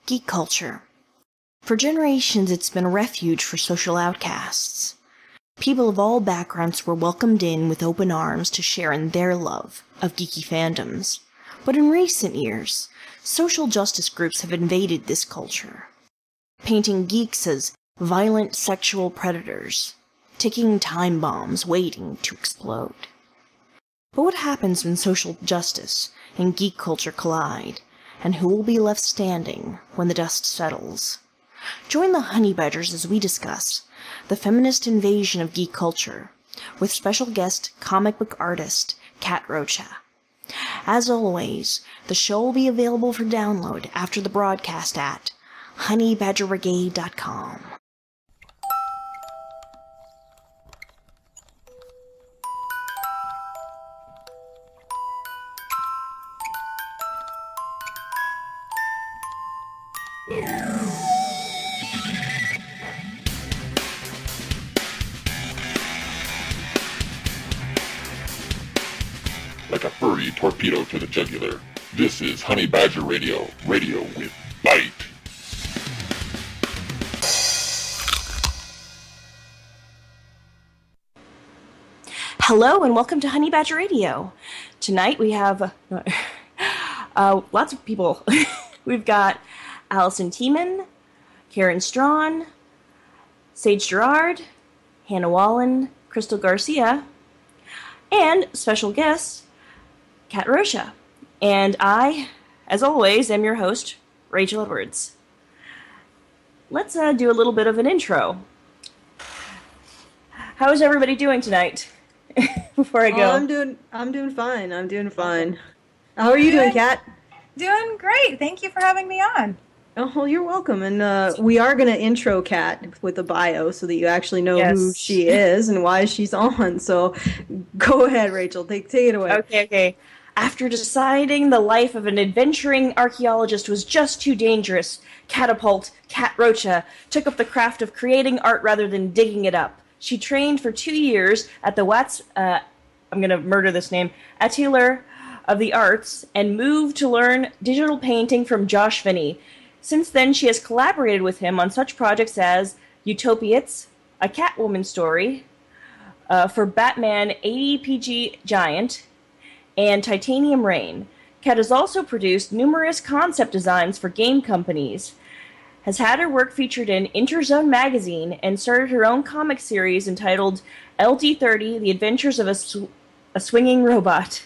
Geek culture. For generations, it's been a refuge for social outcasts. People of all backgrounds were welcomed in with open arms to share in their love of geeky fandoms. But in recent years, social justice groups have invaded this culture, painting geeks as violent sexual predators, ticking time bombs waiting to explode. But what happens when social justice and geek culture collide, and who will be left standing when the dust settles? Join the Honey Badgers as we discuss the feminist invasion of geek culture, with special guest comic book artist Kat Rocha. As always, the show will be available for download after the broadcast at honeybadgerbrigade.com. Like a furry torpedo to the jugular. This is Honey Badger Radio, radio with bite. Hello and welcome to Honey Badger Radio. Tonight we have lots of people. We've got Allison Tiemann, Karen Strawn, Sage Gerard, Hannah Wallen, Crystal Garcia, and special guests, Kat Rocha. And I, as always, am your host, Rachel Edwards. Let's do a little bit of an intro. How is everybody doing tonight? Before I go. I'm doing fine. How are you doing, Kat? Doing great. Thank you for having me on. Oh, well, you're welcome. And we are going to intro Kat with a bio so that you actually know who she is and why she's on. So go ahead, Rachel. Take it away. Okay. After deciding the life of an adventuring archaeologist was just too dangerous, Kat Rocha took up the craft of creating art rather than digging it up. She trained for 2 years at the I'm going to murder this name, Atelier of the Arts, and moved to learn digital painting from Josh Finney. Since then, she has collaborated with him on such projects as Utopiates, A Catwoman Story, for Batman AEPG Giant, and Titanium Rain. Kat has also produced numerous concept designs for game companies, has had her work featured in Interzone magazine, and started her own comic series entitled LD30, The Adventures of a Swinging Robot.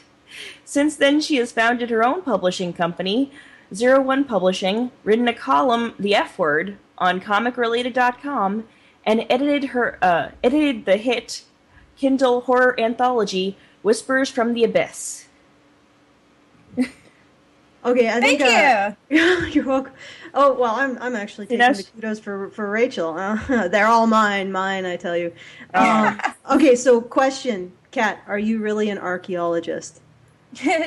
Since then, she has founded her own publishing company, 01 Publishing, written a column, The F Word, on comicrelated.com, and edited the hit Kindle horror anthology, Whispers from the Abyss. Okay, I think. Thank you. You're welcome. Oh well, I'm actually taking the kudos for Rachel. They're all mine, I tell you. Okay, so question, Kat, are you really an archaeologist?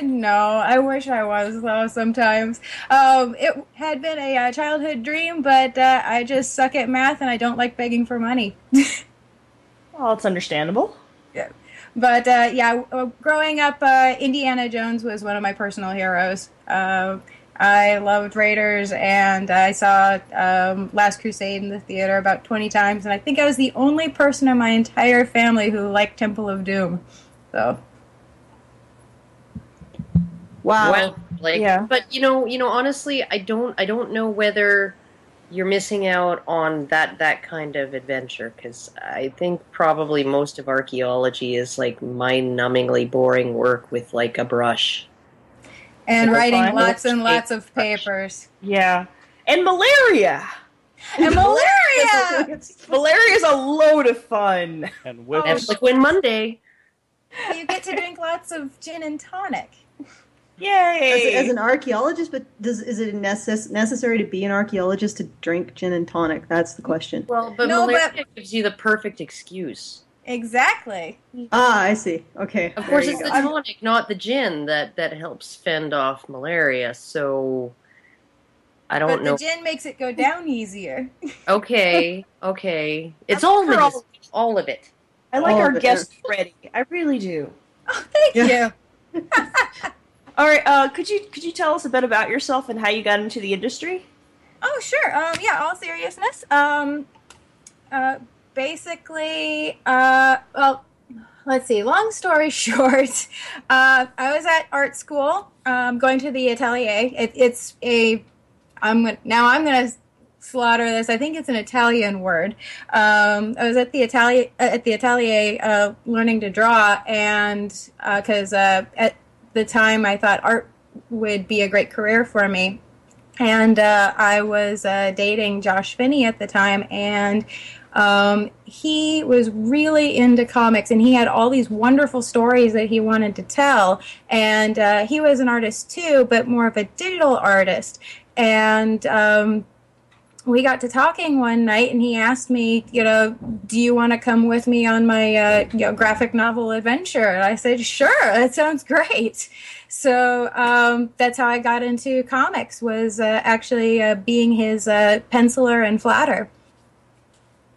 No, I wish I was, though, sometimes. It had been a childhood dream, but I just suck at math and I don't like begging for money. Well, it's understandable. Yeah. But, growing up, Indiana Jones was one of my personal heroes. I loved Raiders, and I saw Last Crusade in the theater about 20 times, and I think I was the only person in my entire family who liked Temple of Doom. So... Wow. Well, but you know, honestly, I don't know whether you're missing out on that kind of adventure, because I think probably most of archaeology is like mind-numbingly boring work with like a brush and writing lots and lots of papers. Yeah, and malaria. Malaria is a load of fun. And with Netflix Monday, you get to drink lots of gin and tonic. Yay! As an archaeologist, but is it necessary to be an archaeologist to drink gin and tonic? That's the question. Well, but malaria gives you the perfect excuse. Exactly. Ah, I see. Okay. Of course, it's the tonic, not the gin, that helps fend off malaria. So I don't know. But the gin makes it go down easier. Okay. It's all of it. I like our guest ready. I really do. Oh, thank you. All right, could you tell us a bit about yourself and how you got into the industry? Oh, sure. Yeah, all seriousness. Basically, well, let's see. Long story short, I was at art school, going to the atelier. I'm gonna slaughter this. I think it's an Italian word. I was at the atelier learning to draw, and because at the time I thought art would be a great career for me. And I was dating Josh Finney at the time, and he was really into comics, and he had all these wonderful stories that he wanted to tell. And he was an artist too, but more of a digital artist. And we got to talking one night, and he asked me, do you want to come with me on my graphic novel adventure? And I said, sure, that sounds great. So that's how I got into comics, was actually being his penciler and flatter,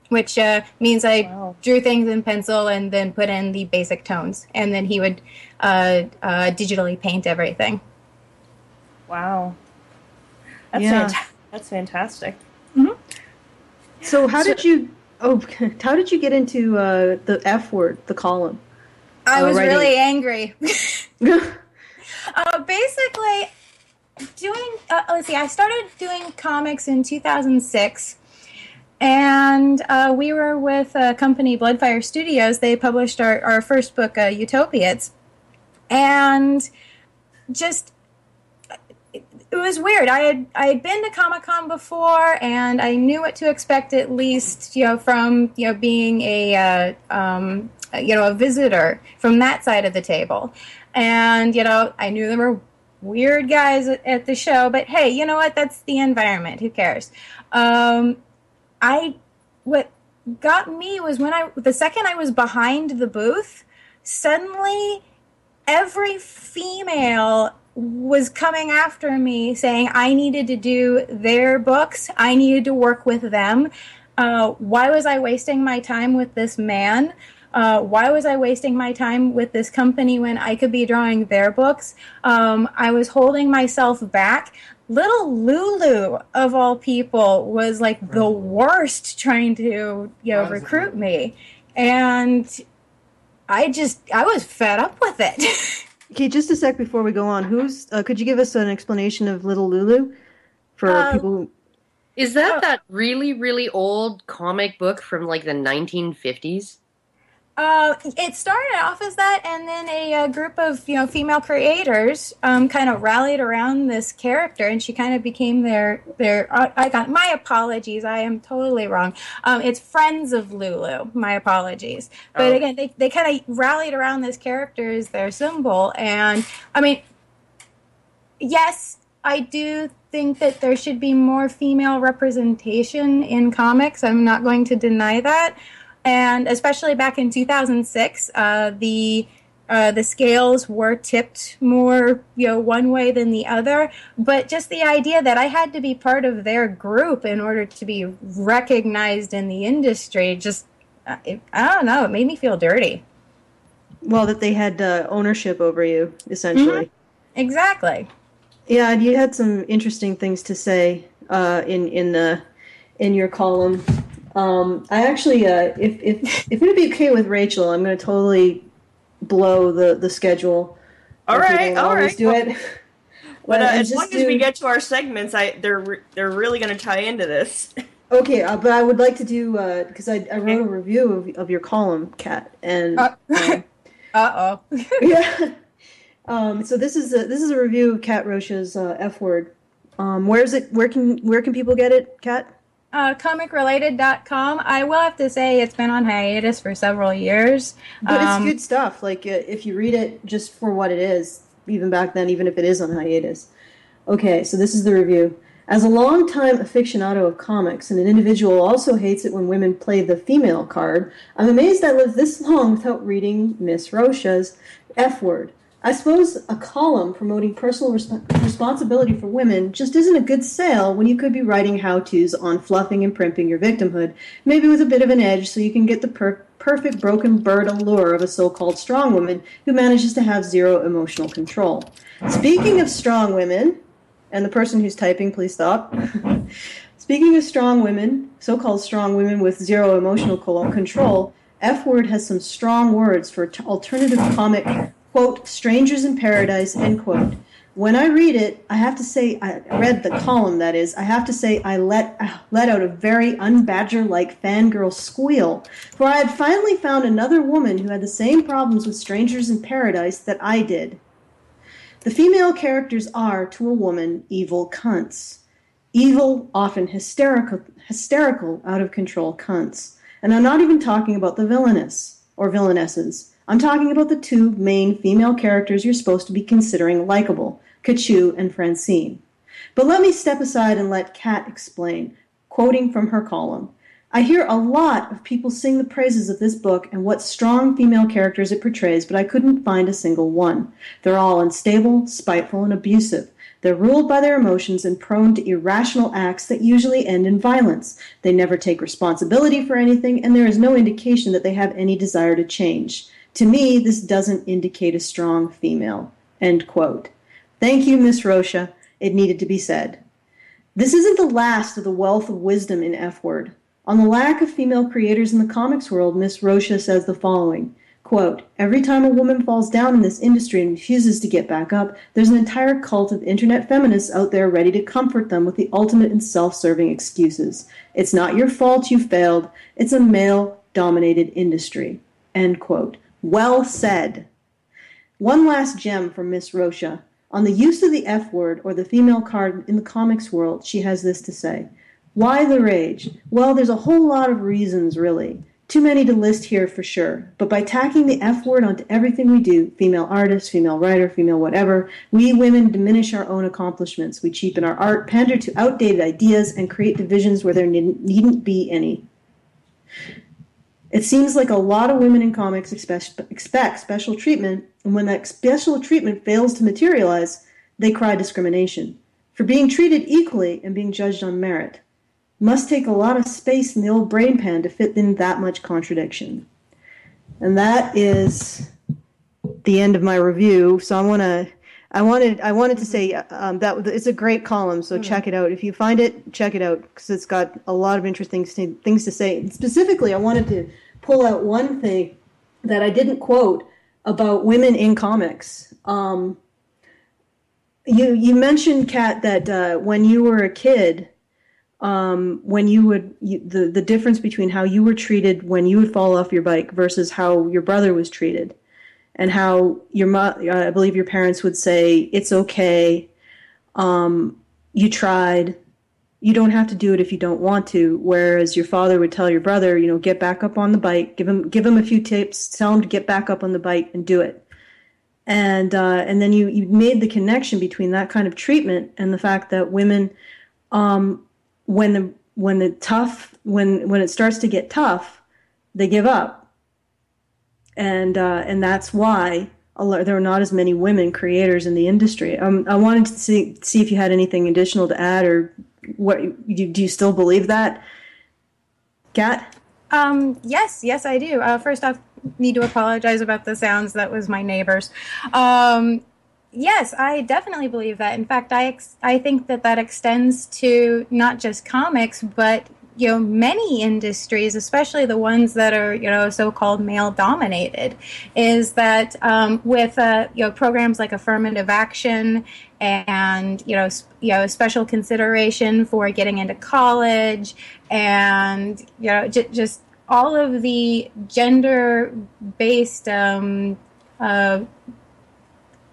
which means I drew things in pencil and then put in the basic tones, and then he would digitally paint everything. Wow. That's fantastic. Mm-hmm. So how did you get into the F word, the column? I was writing? really angry. Basically, let's see, I started doing comics in 2006, and we were with a company, Bloodfire Studios. They published our first book, Utopiates, and just, it was weird. I had been to Comic-Con before, and I knew what to expect, at least, from being a visitor from that side of the table. And, I knew there were weird guys at the show, but hey, you know what? That's the environment. Who cares? What got me was the second I was behind the booth, suddenly every female was coming after me saying I needed to do their books. I needed to work with them. Why was I wasting my time with this man? Why was I wasting my time with this company when I could be drawing their books? I was holding myself back. Little Lulu, of all people, was like the worst trying to, recruit me. And I was fed up with it. Okay, just a sec before we go on. Could you give us an explanation of Little Lulu for people who... Is that really, really old comic book from like the 1950s? It started off as that, and then a group of female creators kind of rallied around this character, and she kind of became their icon. My apologies, I am totally wrong. It's Friends of Lulu. My apologies, but again, they kind of rallied around this character as their symbol, and I mean, yes, I do think that there should be more female representation in comics. I'm not going to deny that. And especially back in 2006, the scales were tipped more, one way than the other. But just the idea that I had to be part of their group in order to be recognized in the industry, just, I don't know, it made me feel dirty. Well, that they had ownership over you, essentially. Mm-hmm. Exactly. Yeah, and you had some interesting things to say in your column. I actually, if it would be okay with Rachel, I'm going to totally blow the schedule. All right. Do it. But as long as we get to our segments, they're really going to tie into this. Okay, but I would like to do because I wrote a review of your column, Kat, and uh-oh. Yeah. So this is a review of Kat Rocha's F Word. Where can people get it, Kat? Comicrelated.com. I will have to say it's been on hiatus for several years. But it's good stuff. Like, if you read it just for what it is, even back then, even if it is on hiatus. Okay, so this is the review. As a longtime aficionado of comics, and an individual who also hates it when women play the female card, I'm amazed I lived this long without reading Miss Rocha's F Word. I suppose a column promoting personal responsibility for women just isn't a good sale when you could be writing how-tos on fluffing and primping your victimhood, maybe with a bit of an edge so you can get the perfect broken bird allure of a so-called strong woman who manages to have zero emotional control. Speaking of strong women, and the person who's typing, please stop. Speaking of strong women, so-called strong women with zero emotional control, F-Word has some strong words for alternative comic, quote, strangers in paradise, end quote. When I read it, I have to say, I read the column, that is, I have to say I let out a very unbadger-like fangirl squeal, for I had finally found another woman who had the same problems with strangers in paradise that I did. The female characters are, to a woman, evil cunts. Evil, often hysterical, out-of-control cunts. And I'm not even talking about the villainess, or villainesses. I'm talking about the two main female characters you're supposed to be considering likable, Kachu and Francine. But let me step aside and let Kat explain, quoting from her column. I hear a lot of people sing the praises of this book and what strong female characters it portrays, but I couldn't find a single one. They're all unstable, spiteful, and abusive. They're ruled by their emotions and prone to irrational acts that usually end in violence. They never take responsibility for anything, and there is no indication that they have any desire to change. To me, this doesn't indicate a strong female. End quote. Thank you, Miss Rocha. It needed to be said. This isn't the last of the wealth of wisdom in F-Word. On the lack of female creators in the comics world, Miss Rocha says the following, quote, every time a woman falls down in this industry and refuses to get back up, there's an entire cult of internet feminists out there ready to comfort them with the ultimate and self-serving excuses. It's not your fault you failed. It's a male-dominated industry. End quote. Well said. One last gem from Miss Rocha. On the use of the F-word, or the female card in the comics world, she has this to say. Why the rage? Well, there's a whole lot of reasons, really. Too many to list here for sure. But by tacking the F-word onto everything we do, female artist, female writer, female whatever, we women diminish our own accomplishments. We cheapen our art, pander to outdated ideas, and create divisions where there needn't be any. It seems like a lot of women in comics expect special treatment, and when that special treatment fails to materialize, they cry discrimination. For being treated equally and being judged on merit. Must take a lot of space in the old brain pan to fit in that much contradiction. And that is the end of my review. So I wanted to say that it's a great column. So check it out. If you find it, check it out because it's got a lot of interesting things to say. And specifically, I wanted to pull out one thing that I didn't quote about women in comics. You mentioned, Kat, that when you were a kid. The difference between how you were treated when you would fall off your bike versus how your brother was treated, and how I believe your parents would say, it's okay, you tried, you don't have to do it if you don't want to, whereas your father would tell your brother, get back up on the bike, give him a few tips, tell him to get back up on the bike and do it. And then you made the connection between that kind of treatment and the fact that women, when it starts to get tough, they give up, and that's why there are not as many women creators in the industry. I wanted to see if you had anything additional to add, or what do you still believe that, Kat? Yes, I do. First off, need to apologize about the sounds. That was my neighbors. Yes, I definitely believe that. In fact, I think that extends to not just comics, but many industries, especially the ones that are so-called male-dominated. Is that with programs like affirmative action and special consideration for getting into college, and just all of the gender-based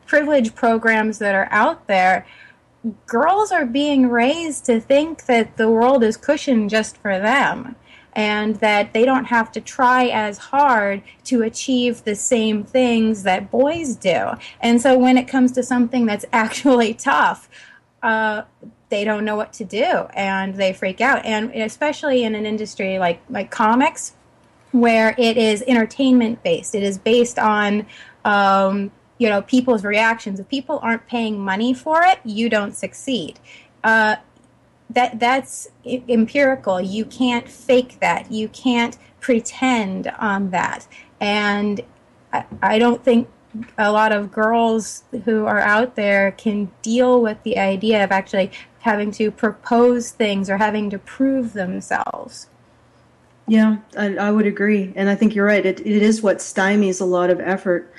privilege programs that are out there, girls are being raised to think that the world is cushioned just for them, and that they don't have to try as hard to achieve the same things that boys do. And so when it comes to something that's actually tough, they don't know what to do, and they freak out. And especially in an industry like comics, where it is entertainment based, it is based on people's reactions. If people aren't paying money for it, you don't succeed. That's empirical. You can't fake that. You can't pretend on that. And I don't think a lot of girls who are out there can deal with the idea of actually having to propose things or having to prove themselves. Yeah, I would agree. And I think you're right. It is what stymies a lot of effort.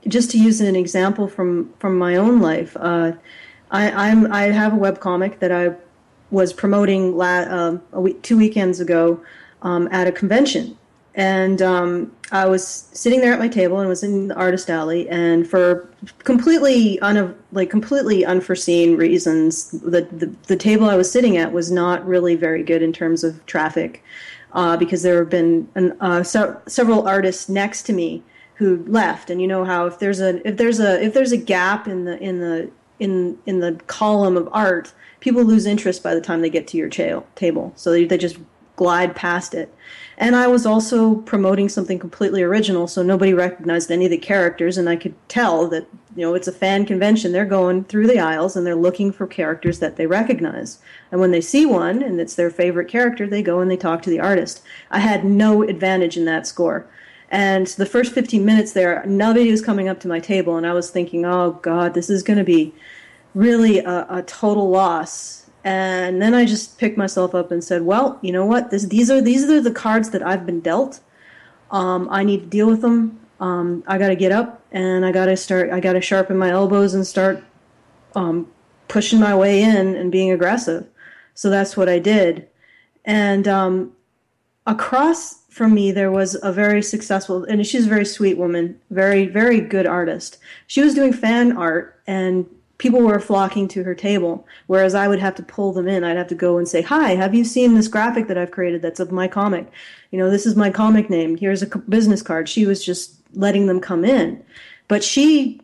Just to use an example from my own life, I have a webcomic that I was promoting 2 weekends ago at a convention. And I was sitting there at my table and was in the artist alley, and for completely unforeseen reasons, the table I was sitting at was not really very good in terms of traffic, because there have been several artists next to me who left. And you know how if there's a gap in the column of art, people lose interest by the time they get to your table, so they just glide past it. And I was also promoting something completely original, so nobody recognized any of the characters, and I could tell that, it's a fan convention. They're going through the aisles, and they're looking for characters that they recognize. And when they see one, and it's their favorite character, they go and they talk to the artist. I had no advantage in that score. And the first 15 minutes there, nobody was coming up to my table, and I was thinking, oh, God, this is going to be really a total loss. And then I just picked myself up and said, well, you know what? These are the cards that I've been dealt. I need to deal with them. I got to get up, and I got to sharpen my elbows and start pushing my way in and being aggressive. So that's what I did. And across from me, there was a very successful, and she's a very sweet woman, very, very good artist. She was doing fan art, and people were flocking to her table, whereas I would have to pull them in. I'd have to go and say, hi, have you seen this graphic that I've created that's of my comic? This is my comic name. Here's a business card. She was just letting them come in. But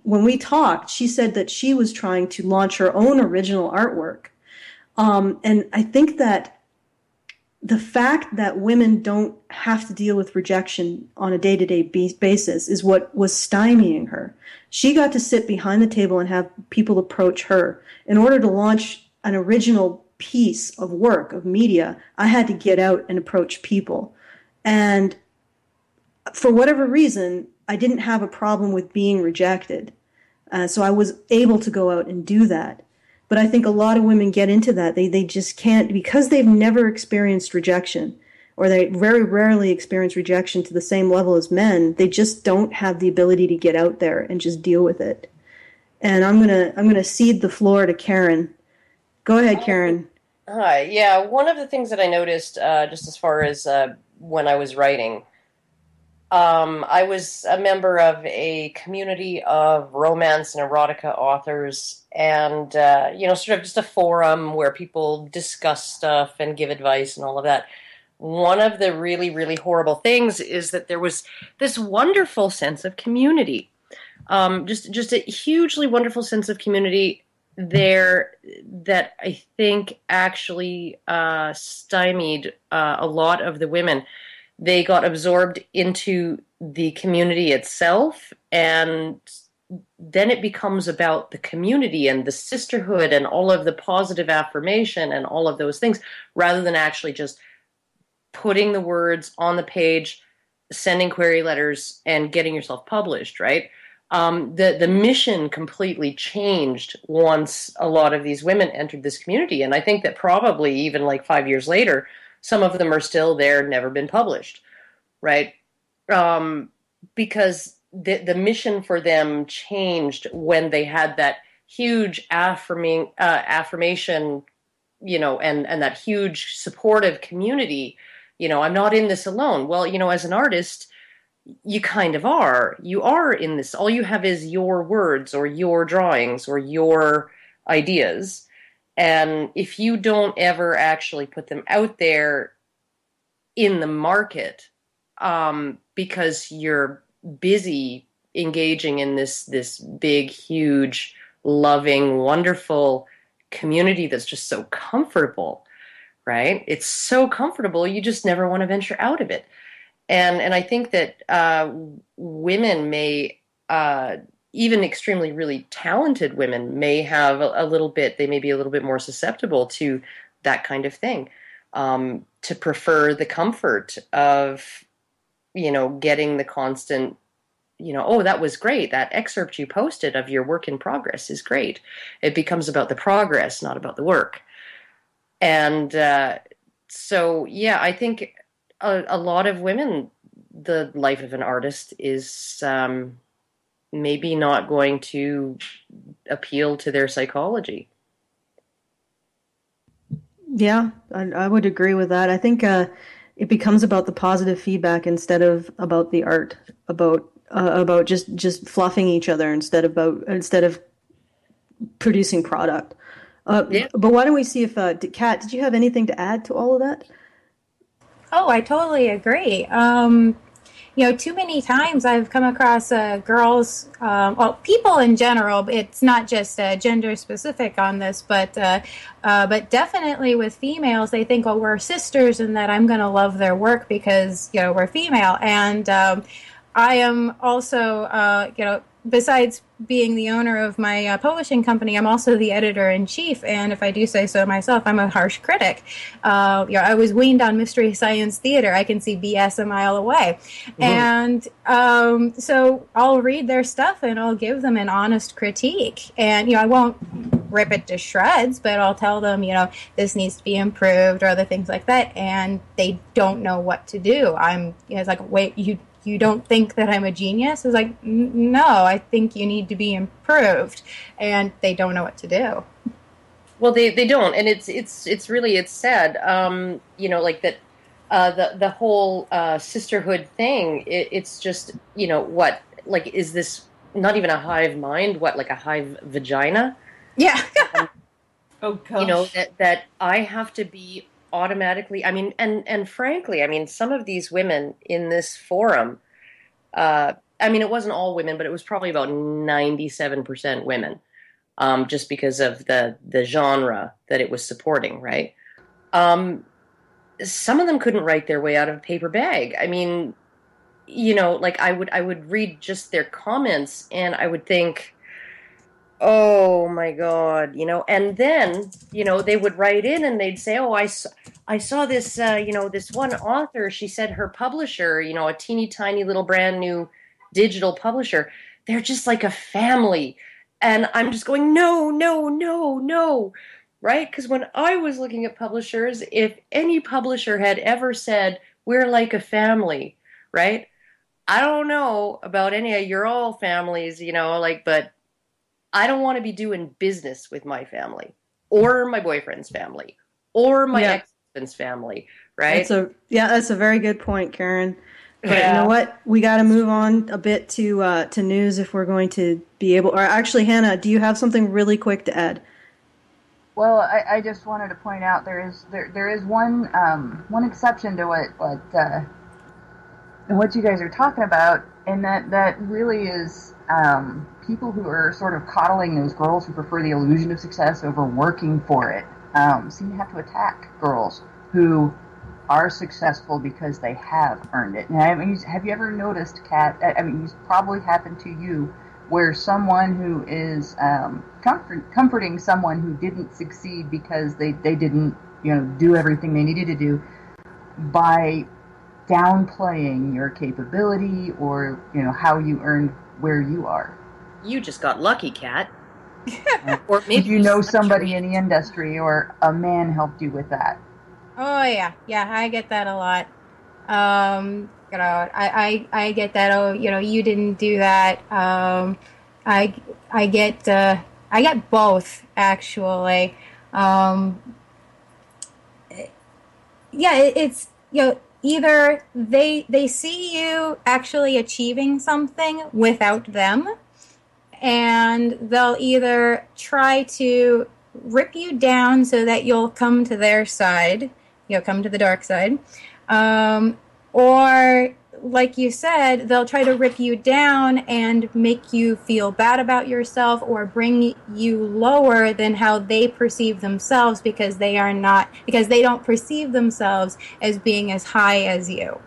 when we talked, she said that she was trying to launch her own original artwork. And I think that the fact that women don't have to deal with rejection on a day-to-day basis is what was stymieing her. She got to sit behind the table and have people approach her. In order to launch an original piece of work, of media, I had to get out and approach people. And for whatever reason, I didn't have a problem with being rejected. So I was able to go out and do that. But I think a lot of women get into that. They just can't, because they've never experienced rejection, or they very rarely experience rejection to the same level as men. They just don't have the ability to get out there and just deal with it. And I'm gonna cede the floor to Karen. Go ahead, Karen. Hi. Yeah, one of the things that I noticed, just as far as when I was writing, I was a member of a community of romance and erotica authors, and sort of just a forum where people discuss stuff and give advice and all of that. One of the really, really horrible things is that there was this wonderful sense of community, just a hugely wonderful sense of community there that I think actually stymied a lot of the women. They got absorbed into the community itself, and then it becomes about the community and the sisterhood and all of the positive affirmation and all of those things, rather than actually just putting the words on the page, sending query letters, and getting yourself published, right? The mission completely changed once a lot of these women entered this community. And I think that probably even like 5 years later, some of them are still there, never been published, right? Because the mission for them changed when they had that huge affirmation, and that huge supportive community. I'm not in this alone. Well, as an artist, you kind of are. You are in this. All you have is your words or your drawings or your ideas. And if you don't ever actually put them out there in the market, because you're busy engaging in this big, huge, loving, wonderful community that's just so comfortable, right? It's so comfortable, you just never want to venture out of it. And I think that women may, even extremely really talented women, may have they may be a little bit more susceptible to that kind of thing, to prefer the comfort of, getting the constant, oh, that was great. That excerpt you posted of your work in progress is great. It becomes about the progress, not about the work. And so, yeah, I think a lot of women, the life of an artist is maybe not going to appeal to their psychology. Yeah, I would agree with that. I think it becomes about the positive feedback instead of about the art, about just fluffing each other instead of producing product. Yeah. But why don't we see if Kat, did you have anything to add to all of that? Oh, I totally agree. Too many times I've come across girls, people in general. It's not just gender specific on this, but definitely with females, they think, oh, we're sisters, and that I'm going to love their work because we're female. And I am also, besides being the owner of my publishing company, I'm also the editor-in-chief, and if I do say so myself, I'm a harsh critic. I was weaned on Mystery Science Theater. I can see BS a mile away. Mm-hmm. And so I'll read their stuff, and I'll give them an honest critique. And, I won't rip it to shreds, but I'll tell them, this needs to be improved or other things like that, and they don't know what to do. It's like, wait, you don't think that I'm a genius? It's like, no, I think you need to be improved, and they don't know what to do. Well, they don't, and it's really sad, like that, the whole sisterhood thing. It's just what, like, is this not even a hive mind? What, like a hive vagina? Yeah. Oh gosh. That I have to be automatically, and frankly, some of these women in this forum, it wasn't all women, but it was probably about 97% women, just because of the genre that it was supporting, right? Some of them couldn't write their way out of a paper bag. Like I would read just their comments, and I would think, oh my God, and then, they would write in and they'd say, oh, I saw this, this one author, she said her publisher, a teeny tiny little brand new digital publisher, they're just like a family. And I'm just going, no, right? Because when I was looking at publishers, if any publisher had ever said, we're like a family, right? I don't know about any of your all families, but I don't want to be doing business with my family or my boyfriend's family or my ex-husband's family, right? That's a very good point, Karen. But you know what? We got to move on a bit to news if we're going to be able. Or actually, Hannah, do you have something really quick to add? Well, I just wanted to point out there is one exception to what you guys are talking about, and that really is people who are sort of coddling those girls who prefer the illusion of success over working for it seem to have to attack girls who are successful because they have earned it. And have you ever noticed, Kat, it's probably happened to you, where someone who is comforting someone who didn't succeed because they didn't do everything they needed to do by downplaying your capability or how you earned where you are. You just got lucky, Kat. Or maybe you know somebody in the industry or a man helped you with that. Oh yeah, I get that a lot. I get that. Oh, you didn't do that. I get both actually. It's either they see you actually achieving something without them, and they'll either try to rip you down so that you'll come to their side, come to the dark side, or like you said, they'll try to rip you down and make you feel bad about yourself or bring you lower than how they perceive themselves because they don't perceive themselves as being as high as you.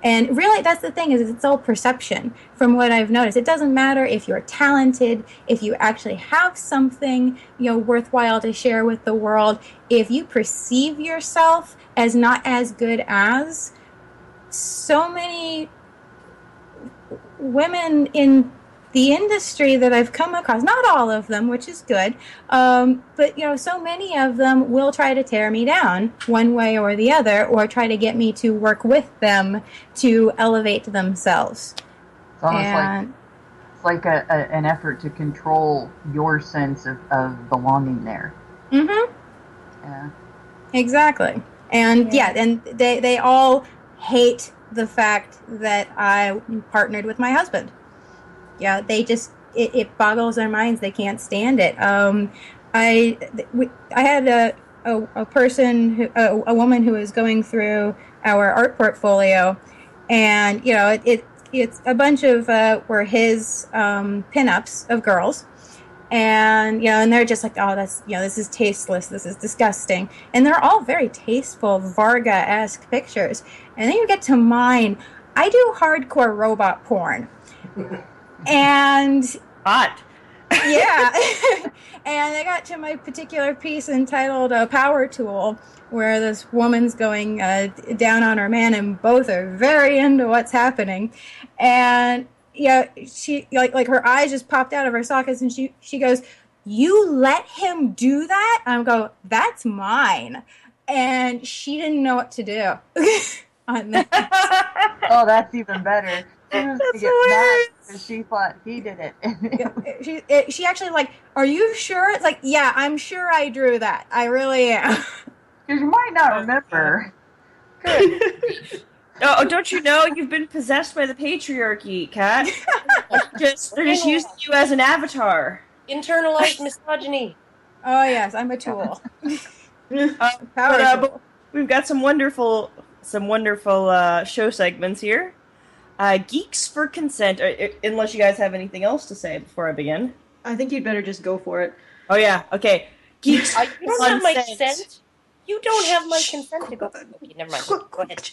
And really, that's the thing, is it's all perception from what I've noticed. It doesn't matter if you're talented, if you actually have something, worthwhile to share with the world. If you perceive yourself as not as good as, so many women in the industry that I've come across, not all of them, which is good, but so many of them will try to tear me down one way or the other, or try to get me to work with them to elevate themselves. It's almost like an effort to control your sense of belonging there. Mm-hmm. Yeah. Exactly. And and they all hate the fact that I partnered with my husband. Yeah, they just it boggles their minds. They can't stand it. I had a person, a woman who was going through our art portfolio, and it's a bunch of were his pinups of girls. And and they're just like, oh, that's this is tasteless, this is disgusting, and they're all very tasteful Varga-esque pictures. And then you get to mine. I do hardcore robot porn, and hot, yeah. And I got to my particular piece entitled "Power Tool," where this woman's going down on her man, and both are very into what's happening, and. Yeah, she like her eyes just popped out of her sockets, and she goes, "You let him do that?" I go, "That's mine," and she didn't know what to do on that. Oh, that's even better. She was That's get mad because she thought he did it. She actually "Are you sure?" It's like, yeah, I'm sure I drew that. I really am. Because you might not remember. Good. Oh, don't you know you've been possessed by the patriarchy, Kat? They're just using you as an avatar. Internalized misogyny. Oh yes, I'm a tool. But we've got some wonderful show segments here. Geeks for Consent. Unless you guys have anything else to say before I begin. I think you'd better just go for it. Oh yeah, okay. Geeks. You don't have my consent. You don't have my consent to go. Okay, never mind. Go ahead.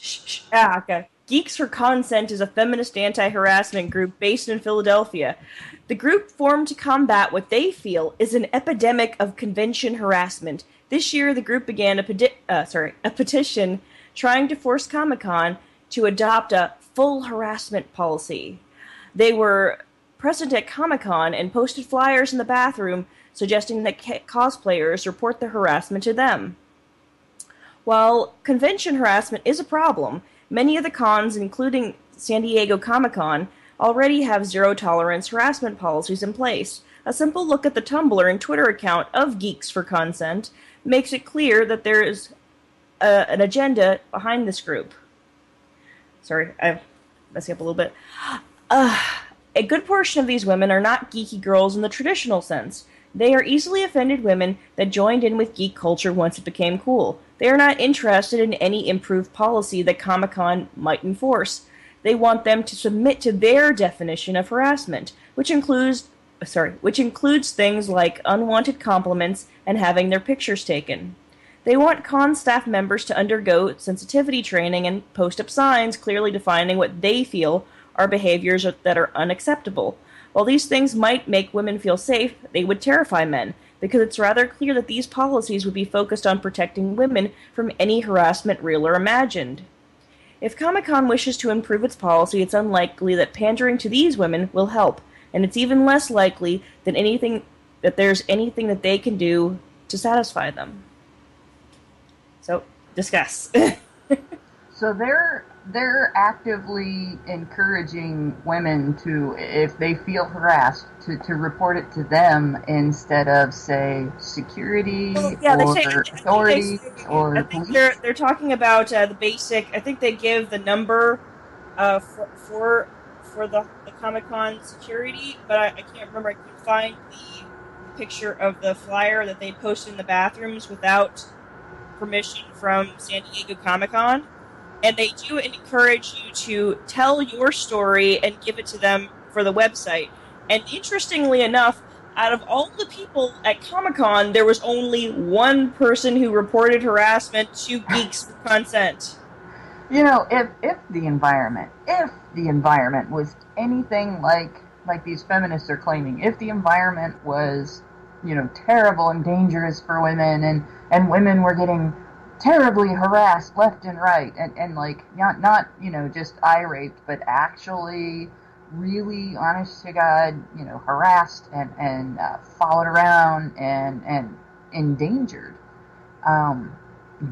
Okay. Geeks for Consent is a feminist anti-harassment group based in Philadelphia. The group formed to combat what they feel is an epidemic of convention harassment. This year, the group began a petition trying to force Comic-Con to adopt a full harassment policy. They were present at Comic-Con and posted flyers in the bathroom suggesting that cosplayers report the harassment to them. While convention harassment is a problem, many of the cons, including San Diego Comic-Con, already have zero-tolerance harassment policies in place. A simple look at the Tumblr and Twitter account of Geeks for Consent makes it clear that there is an agenda behind this group. Sorry, I'm messing up a little bit. A good portion of these women are not geeky girls in the traditional sense. They are easily offended women that joined in with geek culture once it became cool. They are not interested in any improved policy that Comic-Con might enforce. They want them to submit to their definition of harassment, which includes things like unwanted compliments and having their pictures taken. They want con staff members to undergo sensitivity training and post up signs clearly defining what they feel are behaviors that are unacceptable. While these things might make women feel safe, they would terrify men, because it's rather clear that these policies would be focused on protecting women from any harassment real or imagined. If Comic-Con wishes to improve its policy, it's unlikely that pandering to these women will help, and it's even less likely that there's anything that they can do to satisfy them. So, discuss. So they're actively encouraging women to, if they feel harassed, to report it to them instead of, say, security or authorities or I think police. they're talking about the basic. I think they give the number for the Comic-Con security, but I can't remember. I can find the picture of the flyer that they posted in the bathrooms without permission from San Diego Comic-Con. And they do encourage you to tell your story and give it to them for the website. And interestingly enough, out of all the people at Comic-Con, there was only one person who reported harassment to Geeks for Consent. You know, if the environment was anything like these feminists are claiming, if the environment was, terrible and dangerous for women, and women were getting terribly harassed left and right, and not just irate, but actually really, honest to God, harassed and followed around and endangered,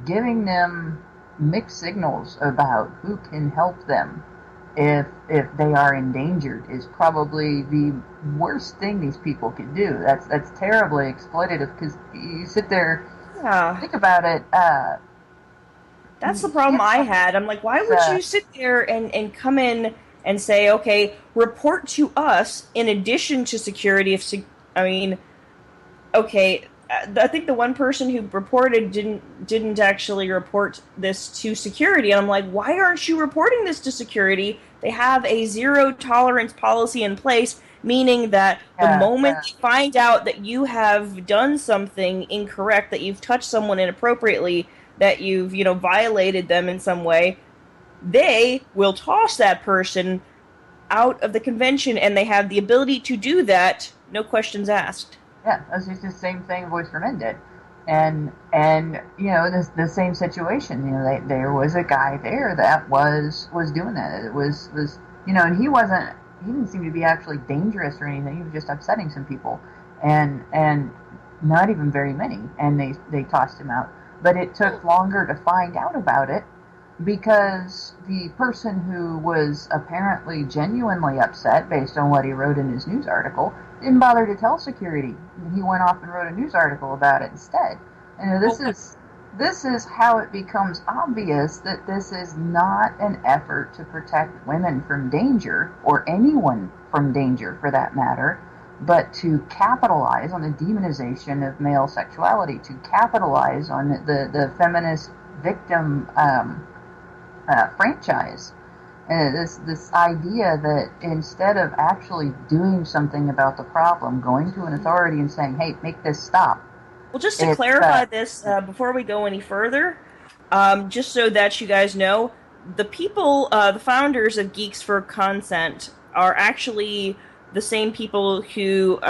giving them mixed signals about who can help them if they are endangered is probably the worst thing these people can do. That's terribly exploitative, because you sit there, think about it. That's the problem I had. I'm like, why would you sit there and come in and say, okay, report to us in addition to security? I think the one person who reported didn't actually report this to security. And I'm like, why aren't you reporting this to security? They have a zero tolerance policy in place, meaning that the moment they find out that you have done something incorrect, that you've touched someone inappropriately, that you've, violated them in some way, they will toss that person out of the convention, and they have the ability to do that, no questions asked. Yeah, that's just the same thing Voice for Men did. And the same situation, there was a guy there that was doing that. It was and he didn't seem to be actually dangerous or anything. He was just upsetting some people, and not even very many, and they tossed him out. But it took longer to find out about it, because the person who was apparently genuinely upset based on what he wrote in his news article didn't bother to tell security. He went off and wrote a news article about it instead. And this is how it becomes obvious that this is not an effort to protect women from danger, or anyone from danger for that matter, but to capitalize on the demonization of male sexuality, to capitalize on the feminist victim franchise. This idea that instead of actually doing something about the problem, going to an authority and saying, hey, make this stop. Well, just to clarify this, before we go any further, just so that you guys know, the people, the founders of Geeks for Consent are actually the same people who,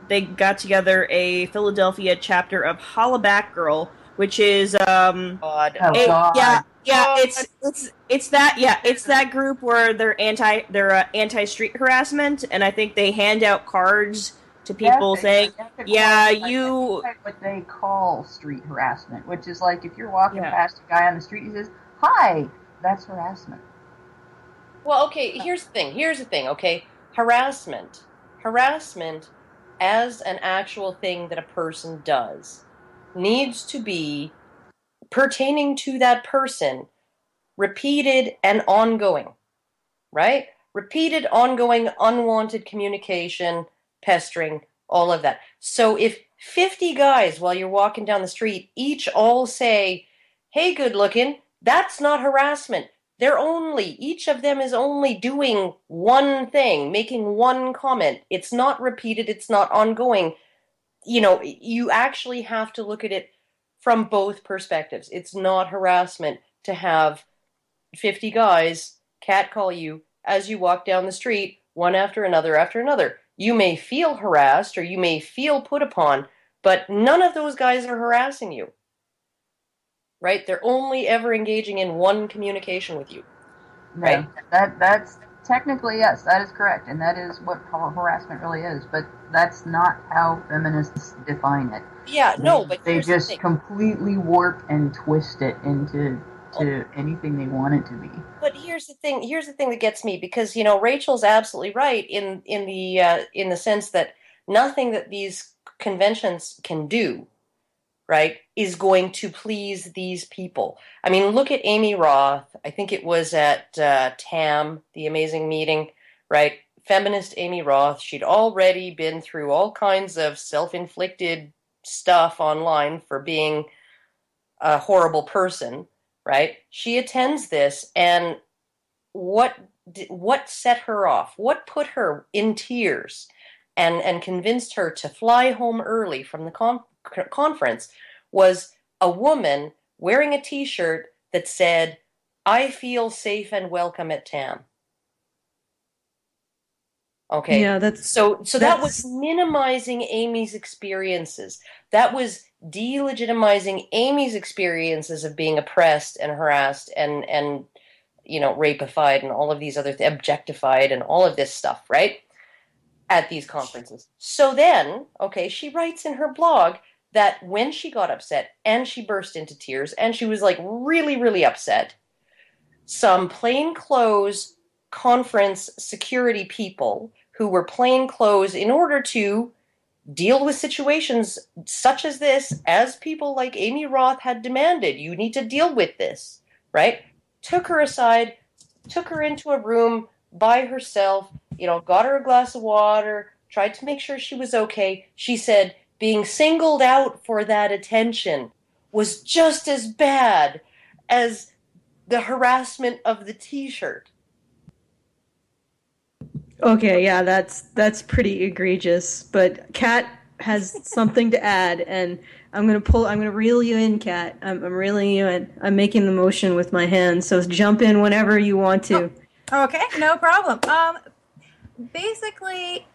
they got together a Philadelphia chapter of Hollaback Girl, which is, God. It's that group where they're anti street harassment, and I think they hand out cards to people saying, what they call street harassment, which is like if you're walking past a guy on the street, he says, "Hi," that's harassment. Well, okay, here's the thing, okay? Harassment as an actual thing that a person does needs to be pertaining to that person, repeated and ongoing, right? Repeated, ongoing, unwanted communication, pestering, all of that. So if 50 guys, while you're walking down the street, each all say, "Hey, good looking," that's not harassment. Each of them is only doing one thing, making one comment. It's not repeated, it's not ongoing. You actually have to look at it from both perspectives. It's not harassment to have 50 guys catcall you as you walk down the street, one after another. You may feel harassed or you may feel put upon, but none of those guys are harassing you. Right? They're only ever engaging in one communication with you. Right? No, that's technically, yes, that is correct. And that is what harassment really is. But that's not how feminists define it. Yeah, no, but they just completely warp and twist it into anything they want it to be. But here's the thing that gets me, because Rachel's absolutely right in the sense that nothing that these conventions can do, right, is going to please these people. I mean, look at Amy Roth. I think it was at TAM, the amazing meeting, right? Feminist Amy Roth. She'd already been through all kinds of self-inflicted stuff online for being a horrible person, right? She attends this, and what set her off? What put her in tears and convinced her to fly home early from the conference was a woman wearing a T-shirt that said, "I feel safe and welcome at TAM." Okay. Yeah, that was minimizing Amy's experiences. That was delegitimizing Amy's experiences of being oppressed and harassed and rapified and all of these other objectified and all of this stuff, right? At these conferences. So then, okay, she writes in her blog that when she got upset and she burst into tears and she was like really, really upset, some plainclothes conference security people who were plainclothes in order to deal with situations such as this, as people like Amy Roth had demanded, you need to deal with this, right? Took her aside, took her into a room by herself, got her a glass of water, tried to make sure she was okay. She said being singled out for that attention was just as bad as the harassment of the T-shirt. Okay, yeah, that's pretty egregious. But Kat has something to add, and I'm gonna reel you in, Kat. I'm reeling you in. I'm making the motion with my hands, so jump in whenever you want to. Oh, okay, no problem. Basically,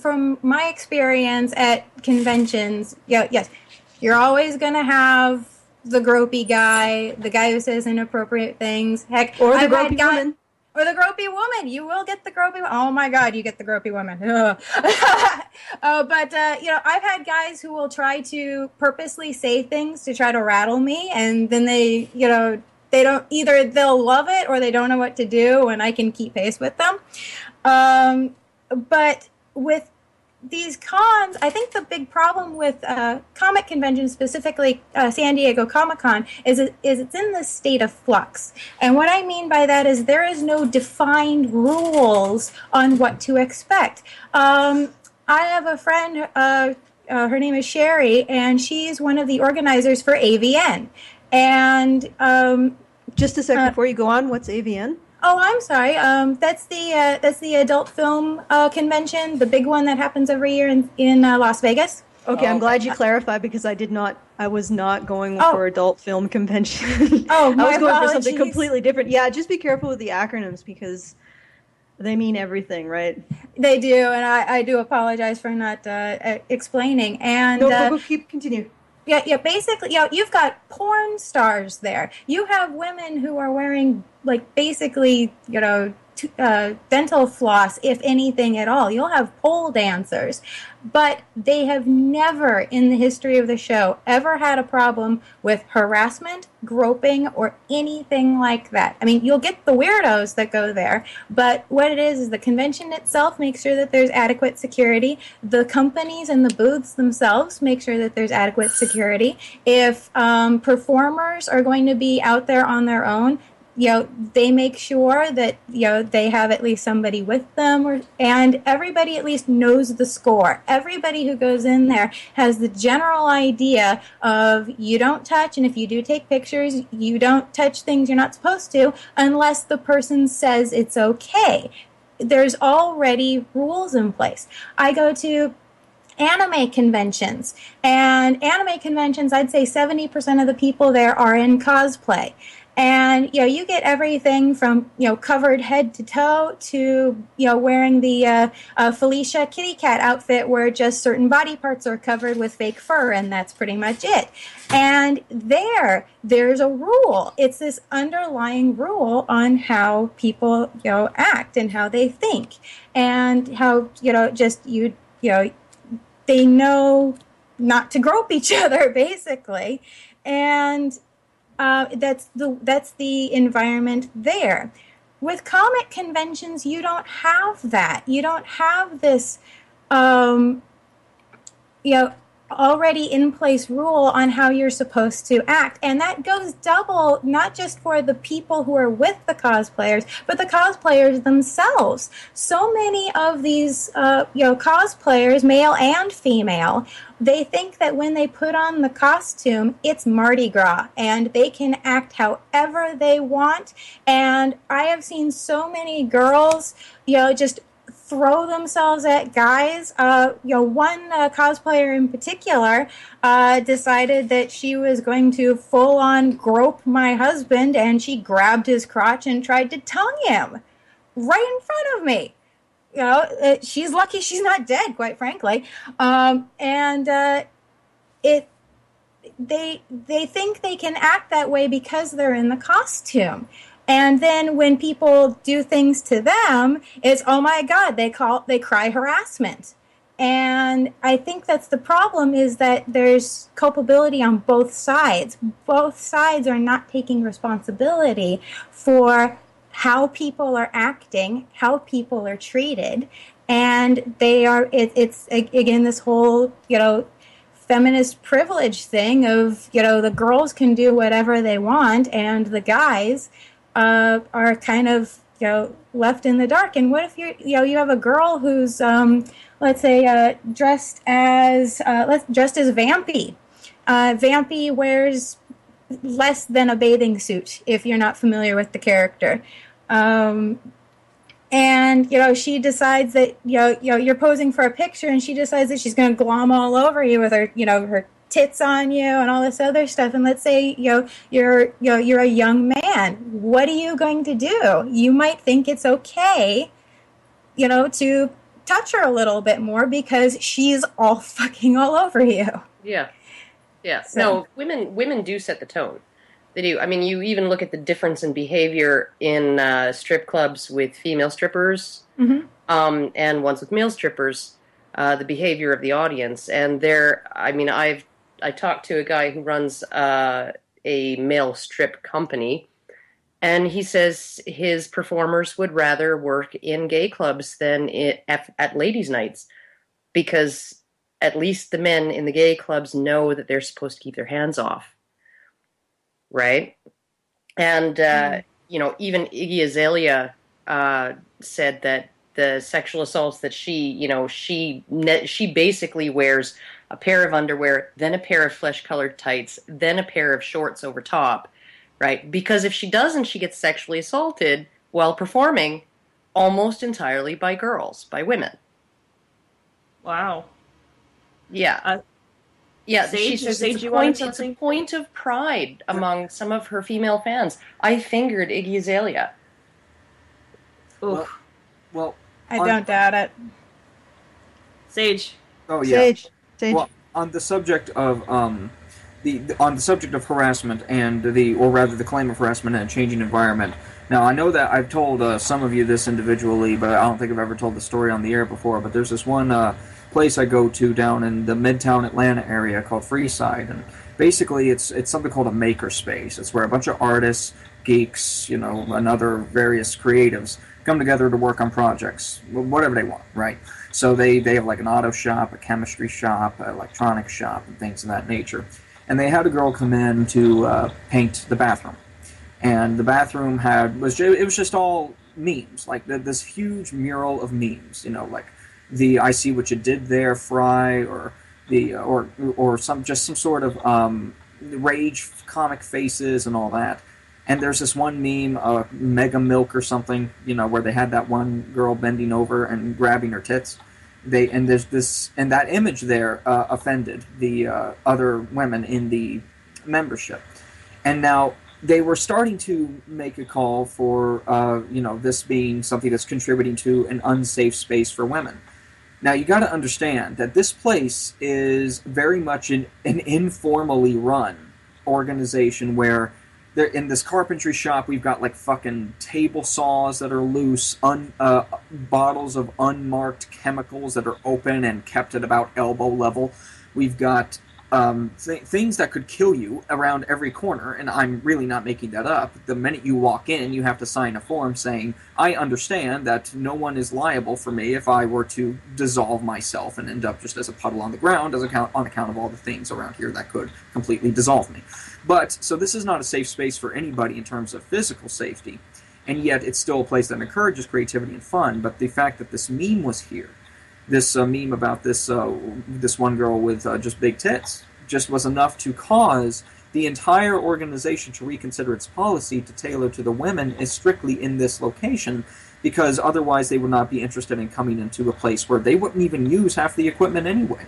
from my experience at conventions, yes, you're always gonna have the gropey guy, the guy who says inappropriate things. Heck, or the gropey woman. Or the gropey woman. You will get the gropey woman. Oh my God, you get the gropey woman. But I've had guys who will try to purposely say things to try to rattle me, and then they don't, either they'll love it or they don't know what to do, and I can keep pace with them. But with these cons, I think the big problem with comic conventions, specifically San Diego Comic-Con, is it's in this state of flux. And what I mean by that is there is no defined rules on what to expect. I have a friend, her name is Sherry, and she's one of the organizers for AVN. And just a second before you go on, what's AVN? Oh, I'm sorry. That's the adult film convention, the big one that happens every year in Las Vegas. Okay, I'm glad you clarified because I was not going for adult film convention. Oh, my I was going apologies. for something completely different. Yeah, just be careful with the acronyms because they mean everything, right? They do, and I do apologize for not explaining. And no, continue. Yeah. Basically, you've got porn stars there. You have women who are wearing basically, dental floss, if anything at all. You'll have pole dancers, but they have never in the history of the show ever had a problem with harassment, groping, or anything like that. I mean, you'll get the weirdos that go there, but what it is the convention itself makes sure that there's adequate security. The companies and the booths themselves make sure that there's adequate security. If performers are going to be out there on their own, they make sure that, they have at least somebody with them, and everybody at least knows the score. Everybody who goes in there has the general idea of you don't touch, and if you do take pictures, you don't touch things you're not supposed to unless the person says it's okay. There's already rules in place. I go to anime conventions, and anime conventions, I'd say 70% of the people there are in cosplay. And, you get everything from, covered head to toe to, wearing the Felicia kitty cat outfit where just certain body parts are covered with fake fur, and that's pretty much it. And there's a rule. It's this underlying rule on how people, act and how they think. And how, they know not to grope each other, basically. And that's the environment there. With comic conventions, you don't have that. You don't have this, already in place rule on how you're supposed to act, and that goes double, not just for the people who are with the cosplayers, but the cosplayers themselves. So many of these, cosplayers, male and female, they think that when they put on the costume, it's Mardi Gras, and they can act however they want. And I have seen so many girls, just throw themselves at guys. One cosplayer in particular decided that she was going to full-on grope my husband, and she grabbed his crotch and tried to tongue him right in front of me. She's lucky she's not dead, quite frankly. They think they can act that way because they're in the costume. And then when people do things to them, it's, oh my God, they cry harassment. And I think that's the problem, is that there's culpability on both sides. Both sides are not taking responsibility for how people are acting, how people are treated. And it's again, this whole, feminist privilege thing of, the girls can do whatever they want and the guys are kind of, left in the dark. And what if you have a girl who's, let's say, dressed as Vampy. Vampy wears less than a bathing suit, if you're not familiar with the character. And, she decides that, you're posing for a picture, and she decides that she's going to glom all over you with her, her tits on you and all this other stuff. And let's say, you're a young man. What are you going to do? You might think it's okay, to touch her a little bit more because she's all fucking all over you. Yeah. Yeah. So. No, women do set the tone. They do. I mean, you even look at the difference in behavior in strip clubs with female strippers and ones with male strippers, the behavior of the audience. And I talked to a guy who runs a male strip company, and he says his performers would rather work in gay clubs than at ladies' nights, because at least the men in the gay clubs know that they're supposed to keep their hands off. Right? And, even Iggy Azalea said that the sexual assaults that she basically wears a pair of underwear, then a pair of flesh-colored tights, then a pair of shorts over top, right? Because if she doesn't, she gets sexually assaulted while performing almost entirely by girls, by women. Wow. Yeah. Yeah, Sage, she says Sage, it's a point of pride among some of her female fans. I fingered Iggy Azalea. Oof. Well, I don't doubt it. Sage. Oh yeah. Sage. Well, on the subject of harassment and the claim of harassment in a changing environment. Now, I know that I've told some of you this individually, but I don't think I've ever told the story on the air before. But there's this one place I go to down in the Midtown Atlanta area called Freeside, and basically it's something called a maker space. It's where a bunch of artists, geeks, and other various creatives come together to work on projects, whatever they want, right? So they have like an auto shop, a chemistry shop, an electronics shop, and things of that nature. And they had a girl come in to paint the bathroom. And the bathroom it was just all memes, like this huge mural of memes, like the "I see what you did there" fry, or some sort of rage comic faces and all that. And there's this one meme, Mega Milk or something, where they had that one girl bending over and grabbing her tits. That image there offended the other women in the membership. And now they were starting to make a call for, this being something that's contributing to an unsafe space for women. Now, you got to understand that this place is very much an informally run organization where in this carpentry shop, we've got like fucking table saws that are loose, bottles of unmarked chemicals that are open and kept at about elbow level. We've got things that could kill you around every corner, and I'm really not making that up. The minute you walk in, you have to sign a form saying, I understand that no one is liable for me if I were to dissolve myself and end up just as a puddle on the ground on account of all the things around here that could completely dissolve me. So this is not a safe space for anybody in terms of physical safety, and yet it's still a place that encourages creativity and fun. But the fact that this meme was here, this meme about this one girl with just big tits, just was enough to cause the entire organization to reconsider its policy to tailor to the women is strictly in this location, because otherwise they would not be interested in coming into a place where they wouldn't even use half the equipment anyway,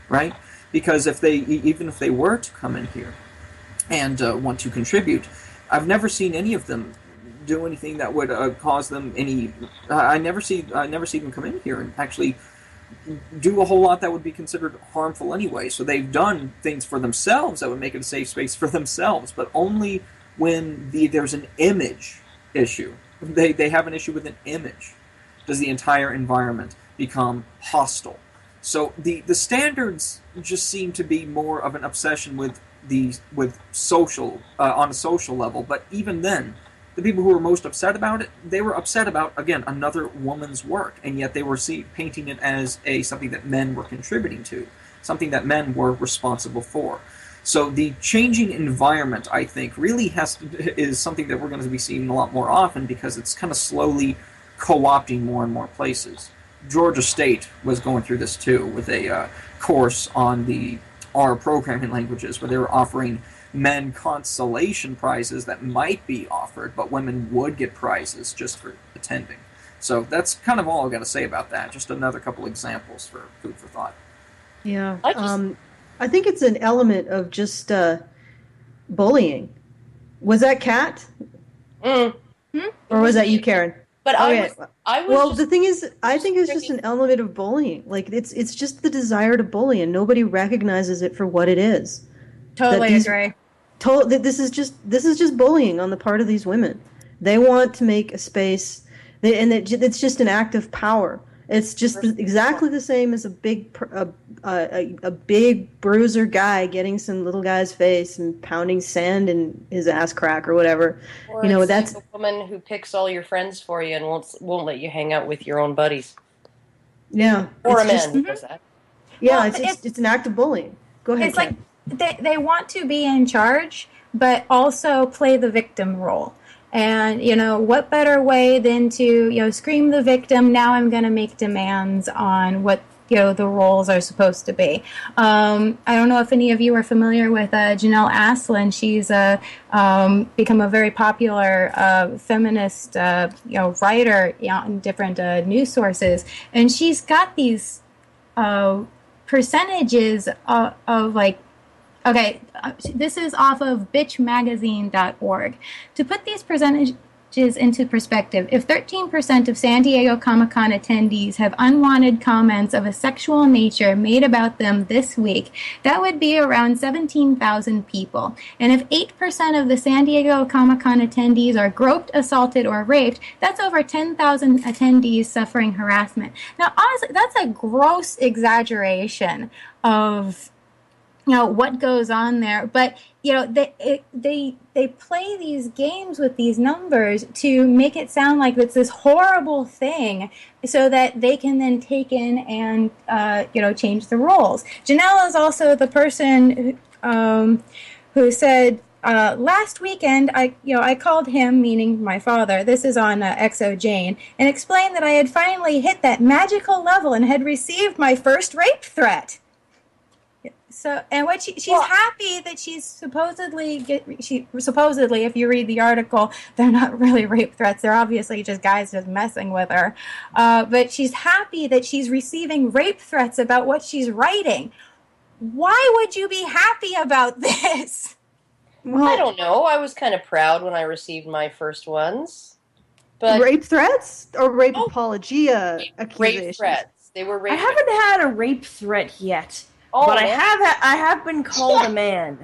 right? Because even if they were to come in here and want to contribute, I've never seen any of them do anything that would cause them any. I never see them come in here and actually do a whole lot that would be considered harmful anyway. So they've done things for themselves that would make it a safe space for themselves, but only when there's an image issue. They have an issue with an image. Does the entire environment become hostile? So the standards just seem to be more of an obsession with social on a social level. But even then, the people who were most upset about it, they were upset about, again, another woman's work, and yet they were painting it as something that men were contributing to, something that men were responsible for. So the changing environment, I think, really is something that we're going to be seeing a lot more often, because it's kind of slowly co-opting more and more places. Georgia State was going through this too, with a course on the R programming languages, where they were offering men consolation prizes that might be offered, but women would get prizes just for attending. So that's kind of all I've got to say about that. Just another couple examples for food for thought. Yeah. I think it's an element of just bullying. Was that Kat? Or was that you, Karen? But I was. Well, the thing is, I think it's just an element of bullying. Like it's just the desire to bully, and nobody recognizes it for what it is. Totally agree. This is just bullying on the part of these women. They want to make a space, and it's just an act of power. It's just exactly the same as a big bruiser guy getting some little guy's face and pounding sand in his ass crack or whatever. Or that's like a woman who picks all your friends for you and won't let you hang out with your own buddies. Yeah, or a man who does that. Yeah, well, it's an act of bullying. Go ahead. It's Ken. Like they want to be in charge, but also play the victim role. And, what better way than to, scream the victim, now I'm going to make demands on what, the roles are supposed to be. I don't know if any of you are familiar with Janelle Aslan. She's become a very popular feminist, writer in different news sources. And she's got these percentages of like, okay, this is off of bitchmagazine.org. To put these percentages into perspective, if 13% of San Diego Comic-Con attendees have unwanted comments of a sexual nature made about them this week, that would be around 17,000 people. And if 8% of the San Diego Comic-Con attendees are groped, assaulted, or raped, that's over 10,000 attendees suffering harassment. Now, honestly, that's a gross exaggeration of what goes on there, but they play these games with these numbers to make it sound like it's this horrible thing, so that they can then take in and change the roles. Janelle is also the person who said last weekend I called him, meaning my father. This is on XO Jane, and explained that I had finally hit that magical level and had received my first rape threat. So, and what she's happy that she's supposedly, if you read the article, they're not really rape threats. They're obviously just guys just messing with her. But she's happy that she's receiving rape threats about what she's writing. Why would you be happy about this? Well, I don't know. I was kind of proud when I received my first ones. But rape threats or rape apologia accusations? Rape threats. They were rape I haven't had a rape threat yet. But I have been called a man.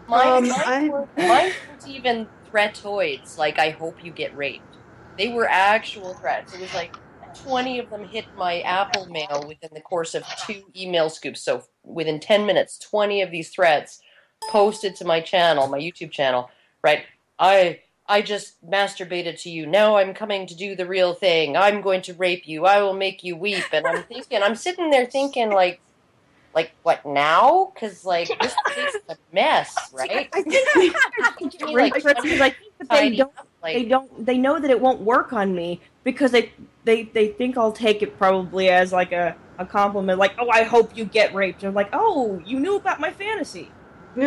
Mine weren't even threatoids, like I hope you get raped. They were actual threats. It was like 20 of them hit my Apple Mail within the course of 2 email scoops. So within 10 minutes, 20 of these threats posted to my channel, my YouTube channel, right? I just masturbated to you. Now I'm coming to do the real thing. I'm going to rape you. I will make you weep. And I'm sitting there thinking like, what now? Because this is a mess, right? I think they know that it won't work on me, because they think I'll take it probably as like a compliment, like, oh, I hope you get raped. And I'm like, oh, you knew about my fantasy. All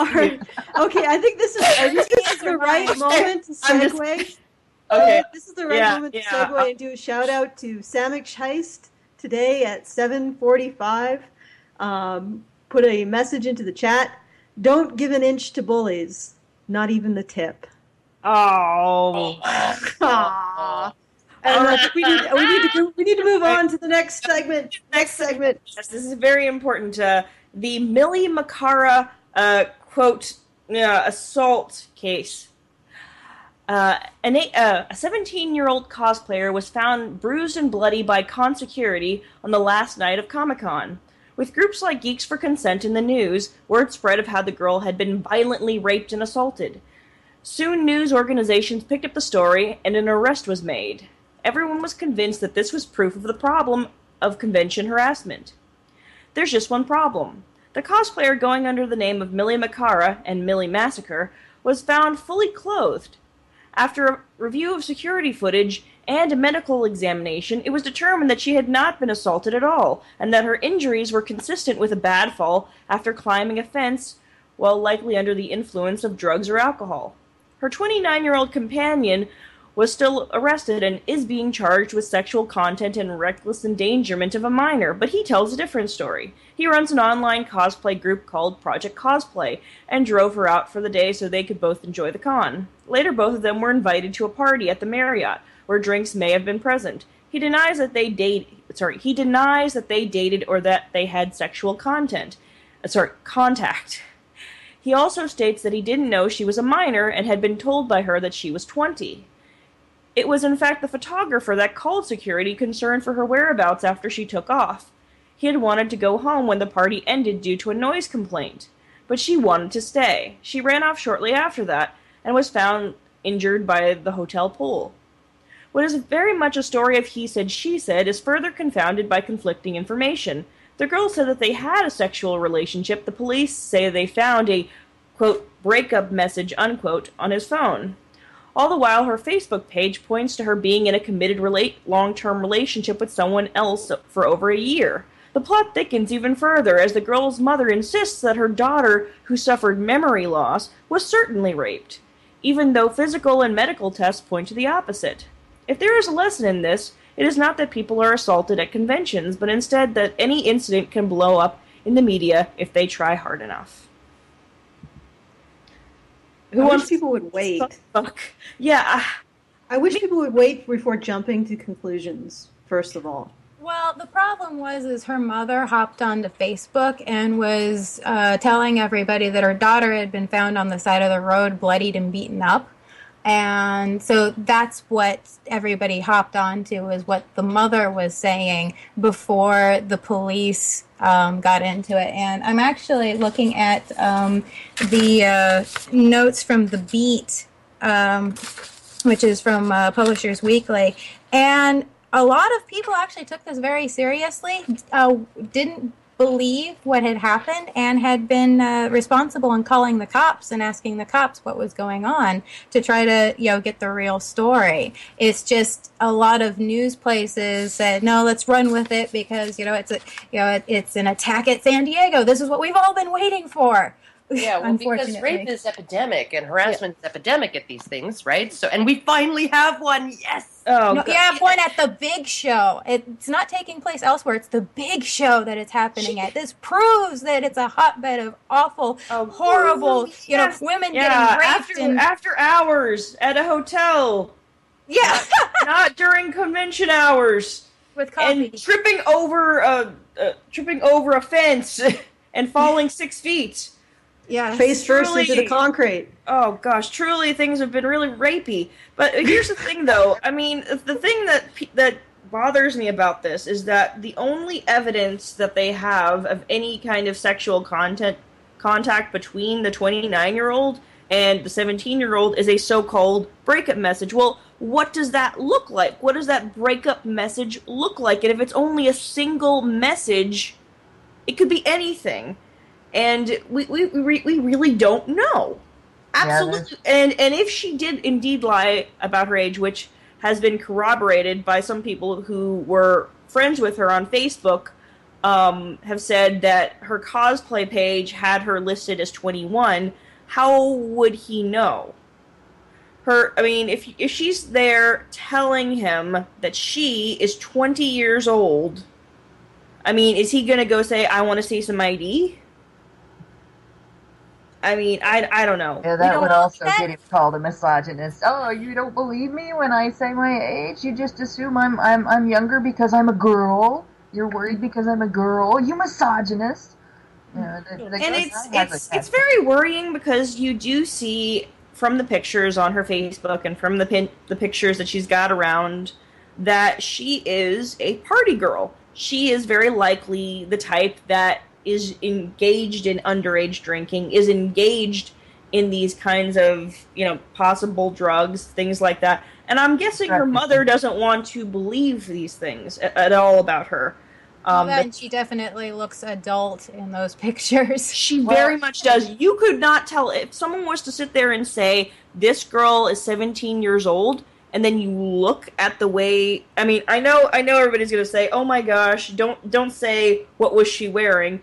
right. Okay, I think this is the right moment to segue. Okay. This is the right moment to segue and do a shout out to Sandwich Heist. Today at 7:45, put a message into the chat. Don't give an inch to bullies, not even the tip. Oh. And we need to move on to the next segment. Yes, this is very important. The Millie Makara quote assault case. A 17-year-old cosplayer was found bruised and bloody by con security on the last night of Comic-Con. With groups like Geeks for Consent in the news, word spread of how the girl had been violently raped and assaulted. Soon news organizations picked up the story, and an arrest was made. Everyone was convinced that this was proof of the problem of convention harassment. There's just one problem. The cosplayer going under the name of Millie Macara and Millie Massacre was found fully clothed. After a review of security footage and a medical examination, it was determined that she had not been assaulted at all, and that her injuries were consistent with a bad fall after climbing a fence while likely under the influence of drugs or alcohol. Her 29-year-old companion was still arrested and is being charged with sexual content and reckless endangerment of a minor, but he tells a different story. He runs an online cosplay group called Project Cosplay, and drove her out for the day so they could both enjoy the con. Later, both of them were invited to a party at the Marriott, where drinks may have been present. He denies that they dated or that they had sexual contact. He also states that he didn't know she was a minor and had been told by her that she was 20. It was in fact the photographer that called security concerned for her whereabouts after she took off. He had wanted to go home when the party ended due to a noise complaint, but she wanted to stay. She ran off shortly after that and was found injured by the hotel pool. What is very much a story of he said, she said is further confounded by conflicting information. The girl said that they had a sexual relationship. The police say they found a, quote, breakup message, unquote, on his phone. All the while, her Facebook page points to her being in a committed long-term relationship with someone else for over a year. The plot thickens even further as the girl's mother insists that her daughter, who suffered memory loss, was certainly raped, even though physical and medical tests point to the opposite. If there is a lesson in this, it is not that people are assaulted at conventions, but instead that any incident can blow up in the media if they try hard enough. I wish people would wait. Yeah. I wish people would wait before jumping to conclusions, first of all. Well, the problem is her mother hopped onto Facebook and was telling everybody that her daughter had been found on the side of the road, bloodied and beaten up. And so that's what everybody hopped onto, is what the mother was saying before the police got into it. And I'm actually looking at the notes from The Beat, which is from Publishers Weekly. And a lot of people actually took this very seriously, didn't believe what had happened, and had been responsible in calling the cops and asking the cops what was going on to try to, get the real story. It's just a lot of news places said, no, let's run with it because, it's an attack at San Diego. This is what we've all been waiting for. Yeah, well, because rape is epidemic and harassment is epidemic at these things, right? So, and we finally have one. Yes. Oh, no, you have one at the big show. It's not taking place elsewhere. It's the big show that it's happening at. This proves that it's a hotbed of awful, horrible, women getting raped after hours at a hotel. Yeah, not during convention hours. With coffee and tripping over a fence and falling 6 feet. Yeah, face first into the concrete. Oh gosh, truly things have been really rapey. But here's the thing, though. I mean, the thing that bothers me about this is that the only evidence that they have of any kind of sexual contact between the 29-year-old and the 17-year-old is a so-called breakup message. Well, what does that look like? What does that breakup message look like? And if it's only a single message, it could be anything. And we really don't know. Absolutely. Yeah, and if she did indeed lie about her age, which has been corroborated by some people who were friends with her on Facebook, have said that her cosplay page had her listed as 21, how would he know? If she's there telling him that she is 20 years old, is he going to go say, I want to see some ID? I don't know. Yeah, that would also get him called a misogynist. Oh, you don't believe me when I say my age? You just assume I'm younger because I'm a girl. You're worried because I'm a girl. You misogynist. And it's very worrying because you do see from the pictures on her Facebook and from the pictures that she's got around, that she is a party girl. She is very likely the type that is engaged in underage drinking, is engaged in these kinds of, possible drugs, things like that. And I'm guessing her mother doesn't want to believe these things at all about her. And she definitely looks adult in those pictures. She very much does. You could not tell if someone was to sit there and say, this girl is 17 years old, and then you look at the way, I know everybody's going to say, oh my gosh, don't say what was she wearing.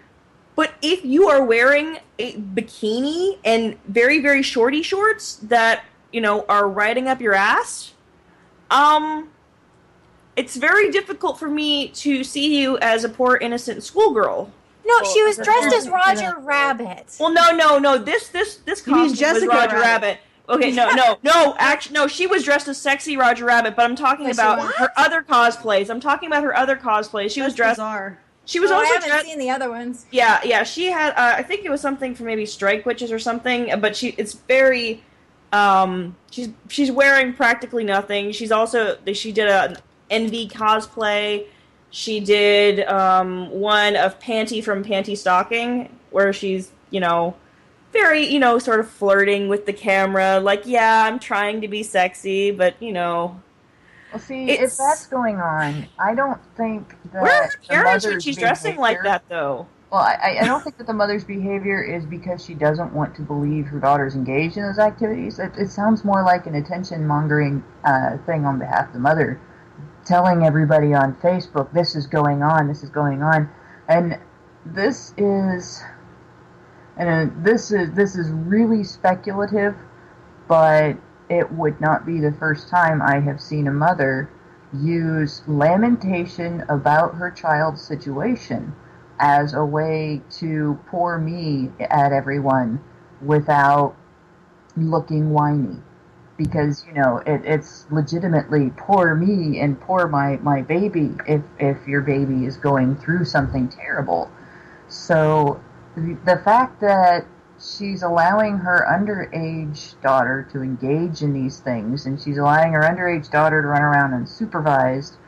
But if you are wearing a bikini and very, very shorty shorts that, are riding up your ass, it's very difficult for me to see you as a poor innocent schoolgirl. No, she was dressed as Roger Rabbit. Well, no. This costume was Roger Rabbit. Okay, no. Actually, no. She was dressed as sexy Roger Rabbit, but I'm talking about her other cosplays. She was dressed. Bizarre. She was also. I haven't seen the other ones. Yeah. She had. I think it was something for maybe Strike Witches or something. But it's very. She's wearing practically nothing. She did an Envy cosplay. She did one of Panty from Panty Stocking, where she's very sort of flirting with the camera. Like, yeah, I'm trying to be sexy, but Well, see, if that's going on, I don't think that where are her parents when she's dressing like that, though? Well, I don't think that the mother's behavior is because she doesn't want to believe her daughter's engaged in those activities. It sounds more like an attention-mongering thing on behalf of the mother, telling everybody on Facebook, this is going on, and this is really speculative, but it would not be the first time I have seen a mother use lamentation about her child's situation as a way to pour me at everyone without looking whiny. Because, it's legitimately poor me and poor my baby if your baby is going through something terrible. So the fact that she's allowing her underage daughter to engage in these things, and she's allowing her underage daughter to run around unsupervised,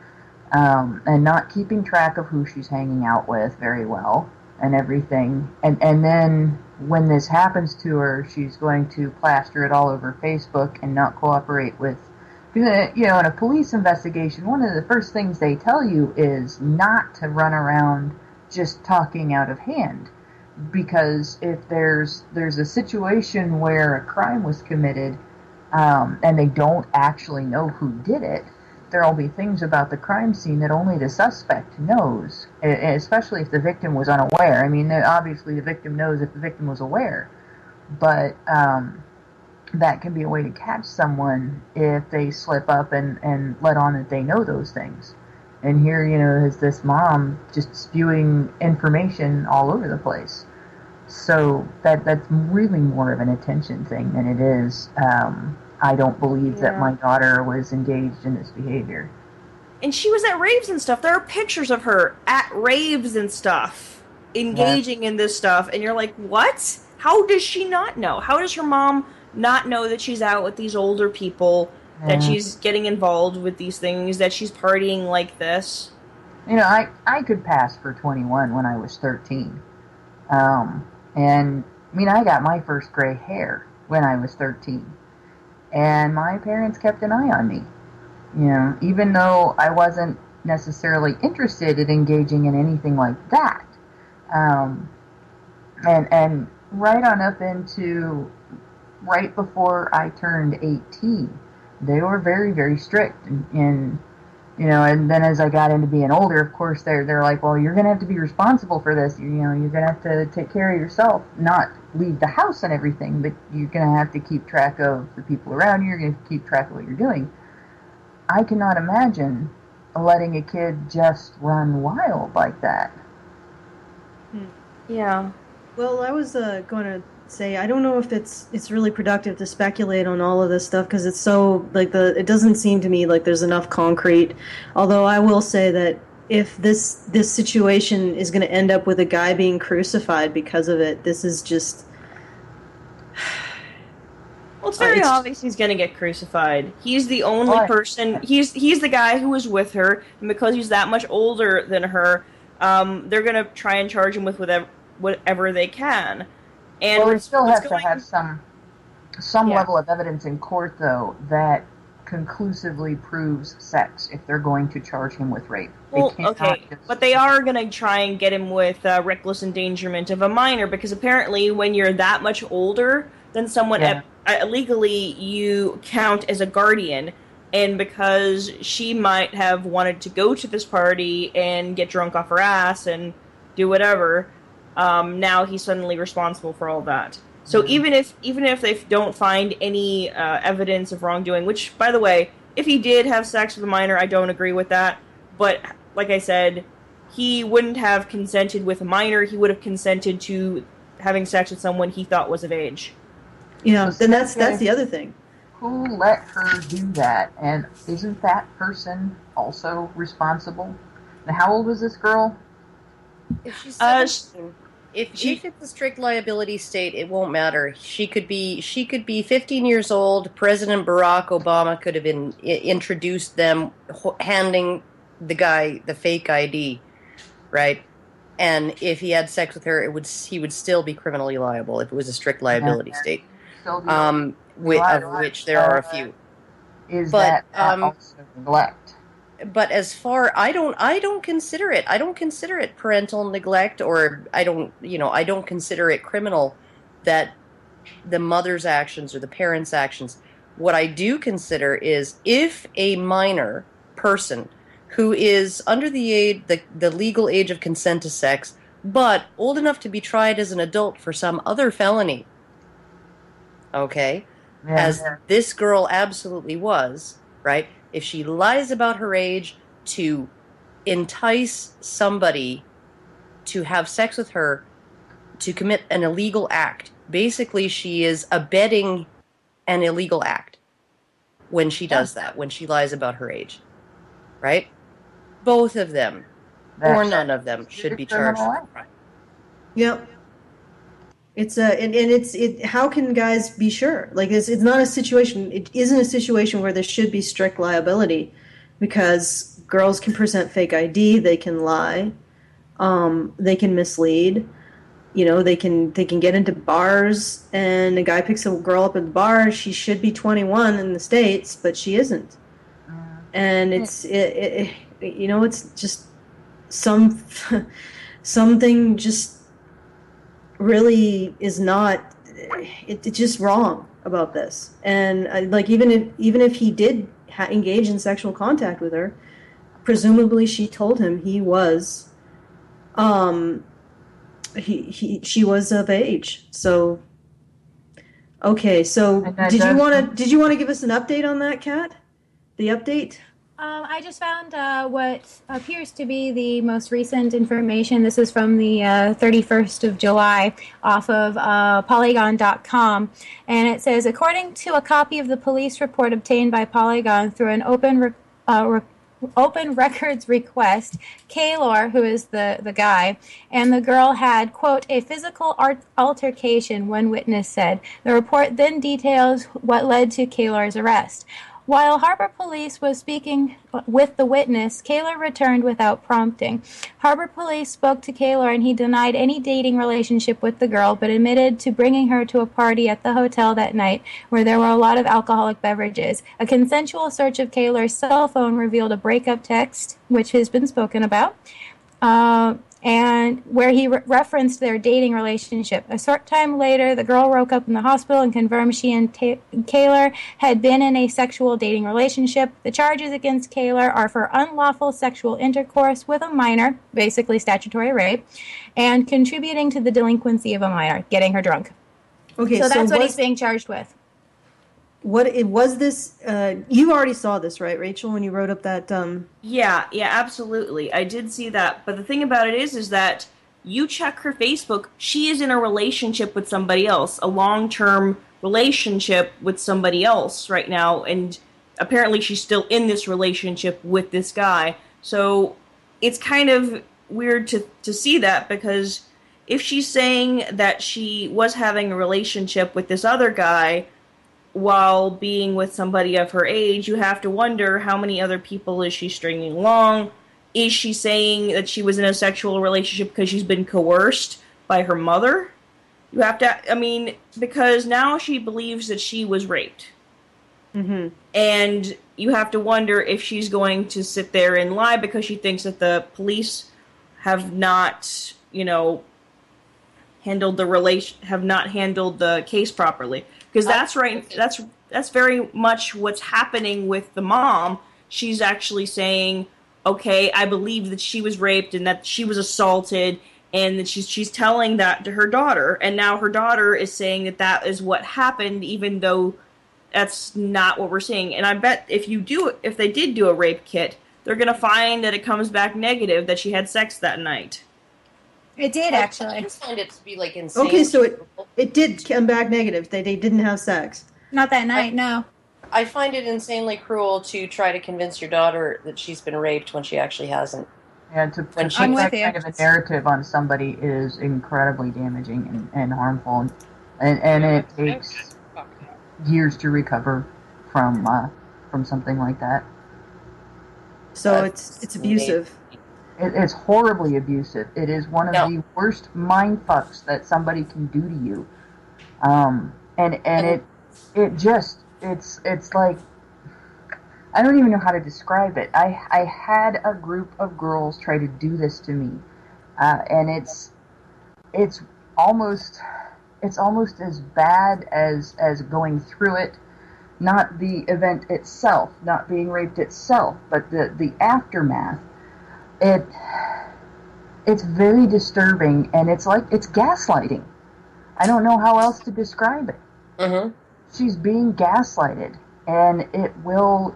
and not keeping track of who she's hanging out with very well and everything, and then when this happens to her, she's going to plaster it all over Facebook and not cooperate with, in a police investigation, one of the first things they tell you is not to run around just talking out of hand. Because if there's a situation where a crime was committed, and they don't actually know who did it, there'll be things about the crime scene that only the suspect knows, especially if the victim was unaware. Obviously the victim knows if the victim was aware, but that can be a way to catch someone if they slip up and let on that they know those things. And here, is this mom just spewing information all over the place. So that's really more of an attention thing than it is, I don't believe that my daughter was engaged in this behavior. And she was at raves and stuff. There are pictures of her at raves and stuff, engaging in this stuff. And you're like, what? How does she not know? How does her mom not know that she's out with these older people, that she's getting involved with these things, that she's partying like this? I could pass for 21 when I was 13. And I got my first gray hair when I was 13. And my parents kept an eye on me. Even though I wasn't necessarily interested in engaging in anything like that. And right on up into right before I turned 18, they were very, very strict. And then as I got into being older, of course, they're like, well, you're going to have to be responsible for this. You're going to have to take care of yourself, not leave the house and everything, but you're going to have to keep track of the people around you. You're going to keep track of what you're doing. I cannot imagine letting a kid just run wild like that. Yeah. Well, I was going to say, I don't know if it's really productive to speculate on all of this stuff, because it's so, it doesn't seem to me like there's enough concrete. Although I will say that if this situation is going to end up with a guy being crucified because of it, this is just... Well, it's very obvious he's going to get crucified. He's the only person. He's the guy who was with her, and because he's that much older than her, they're going to try and charge him with whatever they can. And well, they still have to have some level of evidence in court, though, that conclusively proves sex if they're going to charge him with rape. Well, but they are going to try and get him with reckless endangerment of a minor, because apparently when you're that much older than someone, legally you count as a guardian, and because she might have wanted to go to this party and get drunk off her ass and do whatever, now he's suddenly responsible for all that. So even if they don't find any evidence of wrongdoing, which, by the way, if he did have sex with a minor, I don't agree with that. But like I said, he wouldn't have consented with a minor. He would have consented to having sex with someone he thought was of age. Yeah, then that's the other thing. Who let her do that? And isn't that person also responsible? Now, how old was this girl? If she's 17. If it's a strict liability state, it won't matter. She could be 15 years old. President Barack Obama could have introduced them, handing the guy the fake ID, right? And if he had sex with her, he would still be criminally liable if it was a strict liability state. Of which there are a few. That also neglect? But as far, I don't consider it. I don't consider it parental neglect, or I don't consider it criminal that the mother's actions or the parents' actions. What I do consider is if a minor person who is under the legal age of consent to sex, but old enough to be tried as an adult for some other felony, as this girl absolutely was, right? If she lies about her age to entice somebody to have sex with her to commit an illegal act, basically she is abetting an illegal act when she does that, when she lies about her age, right? Both of them, or none of them, should be charged with a crime. Yep. It's how can guys be sure? Like it's not a situation. It isn't a situation where there should be strict liability, because girls can present fake ID, they can lie, they can mislead. They can get into bars, and a guy picks a girl up at the bar. She should be 21 in the States, but she isn't. And it's just something just really is not. It's just wrong about this. And even if he did engage in sexual contact with her, presumably she told him he was. She was of age. So okay, so did you want to give us an update on that, Kat? The update? I just found what appears to be the most recent information. This is from the 31st of July off of Polygon.com. And it says, according to a copy of the police report obtained by Polygon through an open records request, Kaylor, who is the guy, and the girl had, quote, a physical altercation, one witness said. The report then details what led to Kaylor's arrest. While Harbor Police was speaking with the witness, Kaylor returned without prompting. Harbor Police spoke to Kaylor, and he denied any dating relationship with the girl, but admitted to bringing her to a party at the hotel that night where there were a lot of alcoholic beverages. A consensual search of Kaylor's cell phone revealed a breakup text, which has been spoken about, and where he referenced their dating relationship. A short time later, the girl woke up in the hospital and confirmed she and Kaylor had been in a sexual dating relationship. The charges against Kaylor are for unlawful sexual intercourse with a minor, basically statutory rape, and contributing to the delinquency of a minor, getting her drunk. Okay, so that's what he's being charged with. You already saw this, right, Rachel, when you wrote up that... Yeah, absolutely. I did see that. But the thing about it is that you check her Facebook, she is in a relationship with somebody else, a long-term relationship with somebody else right now, and apparently she's still in this relationship with this guy. So it's kind of weird to see that, because if she's saying that she was having a relationship with this other guy... while being with somebody of her age, you have to wonder how many other people is she stringing along? Is she saying that she was in a sexual relationship because she's been coerced by her mother? You have to, I mean, because now she believes that she was raped. Mm-hmm. And you have to wonder if she's going to sit there and lie because she thinks that the police have not, handled the case properly. Because that's right. That's very much what's happening with the mom. She's actually saying, "Okay, I believe that she was raped and that she was assaulted." And that she's telling that to her daughter, and now her daughter is saying that is what happened, even though that's not what we're seeing. And I bet if they did do a rape kit, they're gonna find that it comes back negative that she had sex that night. It did, actually. I just find it to be like insane. Okay, so it did come back negative. They didn't have sex. Not that night, no. I find it insanely cruel to try to convince your daughter that she's been raped when she actually hasn't. Yeah, to put that kind of a narrative on somebody is incredibly damaging and harmful, and it takes years to recover from something like that. So it's abusive. It's horribly abusive. It is one of the worst mind fucks that somebody can do to you. It's like, I don't even know how to describe it. I had a group of girls try to do this to me, and it's almost as bad as going through it. Not the event itself, not being raped itself, but the aftermath. It's very disturbing, and it's gaslighting. I don't know how else to describe it. Mm-hmm. She's being gaslighted. And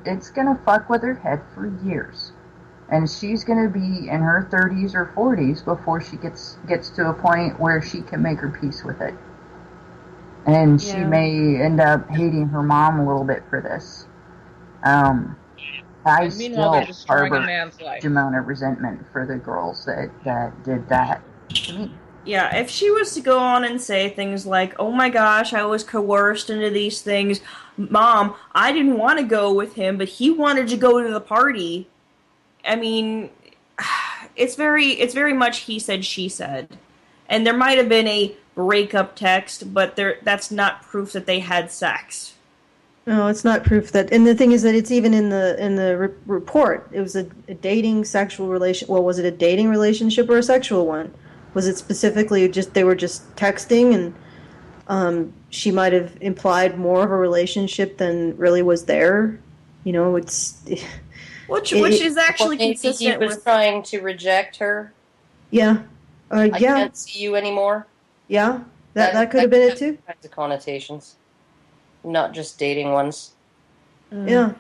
it's gonna fuck with her head for years. And she's gonna be in her 30s or 40s before she gets to a point where she can make her peace with it. And she may end up hating her mom a little bit for this. I still harbor a huge amount of resentment for the girls that did that to me. Yeah, if she was to go on and say things like, "Oh my gosh, I was coerced into these things. Mom, I didn't want to go with him, but he wanted to go to the party." I mean, it's very much he said, she said. And there might have been a breakup text, but that's not proof that they had sex. No, it's not proof that. And the thing is that it's even in the report. It was a dating sexual relation. Well, was it a dating relationship or a sexual one? Was it specifically just they were just texting and she might have implied more of a relationship than really was there? It's which is actually consistent. He was trying to reject her. Yeah. I can't see you anymore. Yeah, that could have been it too. Kinds of connotations, not just dating ones. Yeah.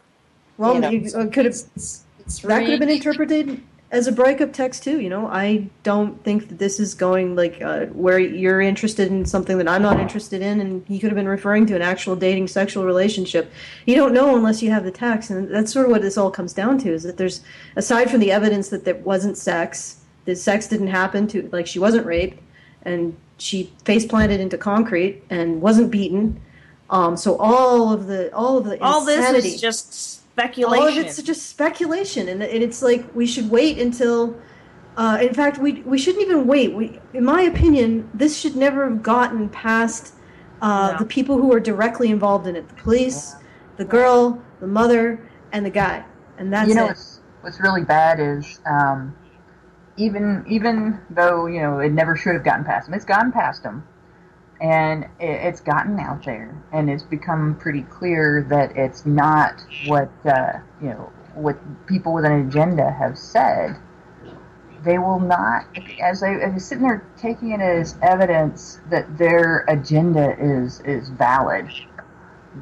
Well, it could have. That could have been interpreted as a breakup text too. I don't think that this is going where you're interested in something that I'm not interested in, and he could have been referring to an actual dating sexual relationship. You don't know unless you have the text, and that's sort of what this all comes down to, is that there's, aside from the evidence that there wasn't sex, the sex didn't happen she wasn't raped, and she face planted into concrete and wasn't beaten. So all of the insanity, this is just speculation. All of it's just speculation, and it's like we should wait until. In fact, we shouldn't even wait. In my opinion, this should never have gotten past the people who are directly involved in it: the police, the girl, the mother, and the guy. And that's it. What's really bad is even though it never should have gotten past them, it's gotten past them. And it's gotten out there, and it's become pretty clear that it's not what what people with an agenda have said. They will not, as I was sitting there taking it as evidence that their agenda is valid.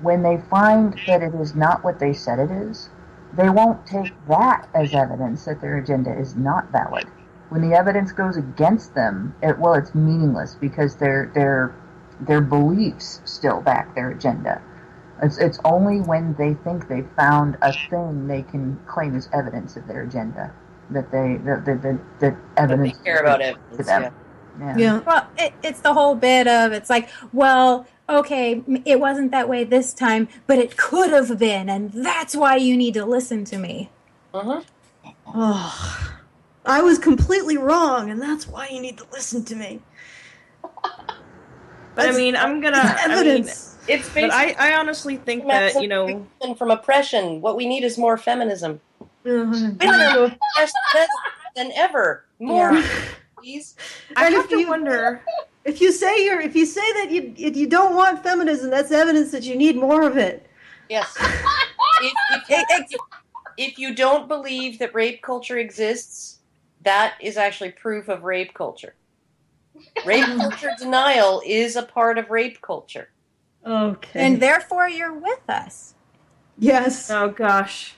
When they find that it is not what they said it is, they won't take that as evidence that their agenda is not valid. When the evidence goes against them, it's meaningless because their beliefs still back their agenda. It's only when they think they found a thing they can claim as evidence of their agenda that the evidence they care about it to them. Yeah. Well, it's the whole bit of, it's like, well, okay, it wasn't that way this time, but it could have been, and that's why you need to listen to me. Uh-huh. Oh, I was completely wrong, and that's why you need to listen to me. But I mean, evidence. It's but I honestly think that, from oppression. What we need is more feminism. Women are more oppressed than ever. More, please. I have to wonder. If you say that you don't want feminism, that's evidence that you need more of it. Yes. If you don't believe that rape culture exists, that is actually proof of rape culture. Rape culture denial is a part of rape culture. Okay. And therefore you're with us. Yes. Oh, gosh.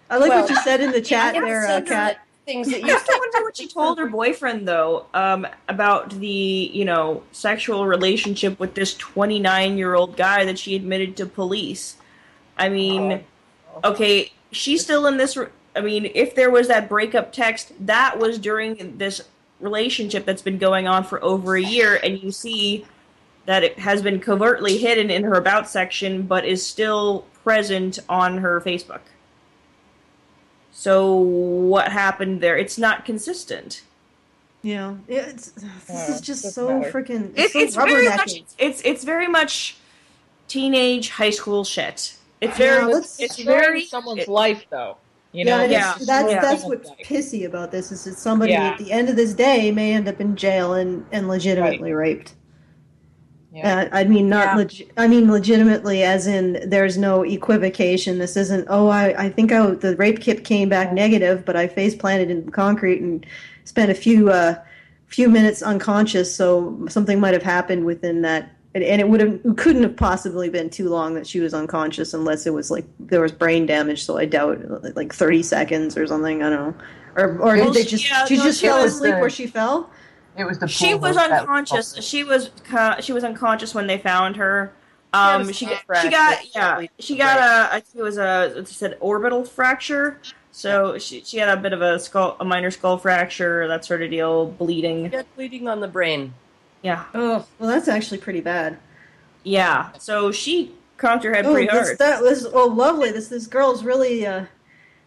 I like what you said in the chat there, Kat. Things that I have to wonder what she told her boyfriend, though, about the, sexual relationship with this 29-year-old guy that she admitted to police. I mean, okay, she's still in this... if there was that breakup text, that was during this relationship that's been going on for over a year, and you see that it has been covertly hidden in her About section, but is still present on her Facebook. So what happened there? It's not consistent. Yeah, this is just so freaking. It's very much teenage high school shit. It's very someone's life though. That's what's pissy about this is that somebody at the end of this day may end up in jail and legitimately raped. Yeah. I mean legitimately, as in there's no equivocation. This isn't, I think the rape kit came back negative, but I face planted in concrete and spent a few minutes unconscious, so something might have happened within that. And it couldn't have possibly been too long that she was unconscious unless it was like there was brain damage, so I doubt like 30 seconds or something, I don't know. Or did they just she just fell asleep where she fell? It was the she was unconscious. She was unconscious when they found her. She got I think it was it said orbital fracture. So she had a bit of a minor skull fracture, that sort of deal, bleeding. She got bleeding on the brain. Yeah. Oh, well, that's actually pretty bad. Yeah. So she conked her head pretty hard. That was lovely. This girl's really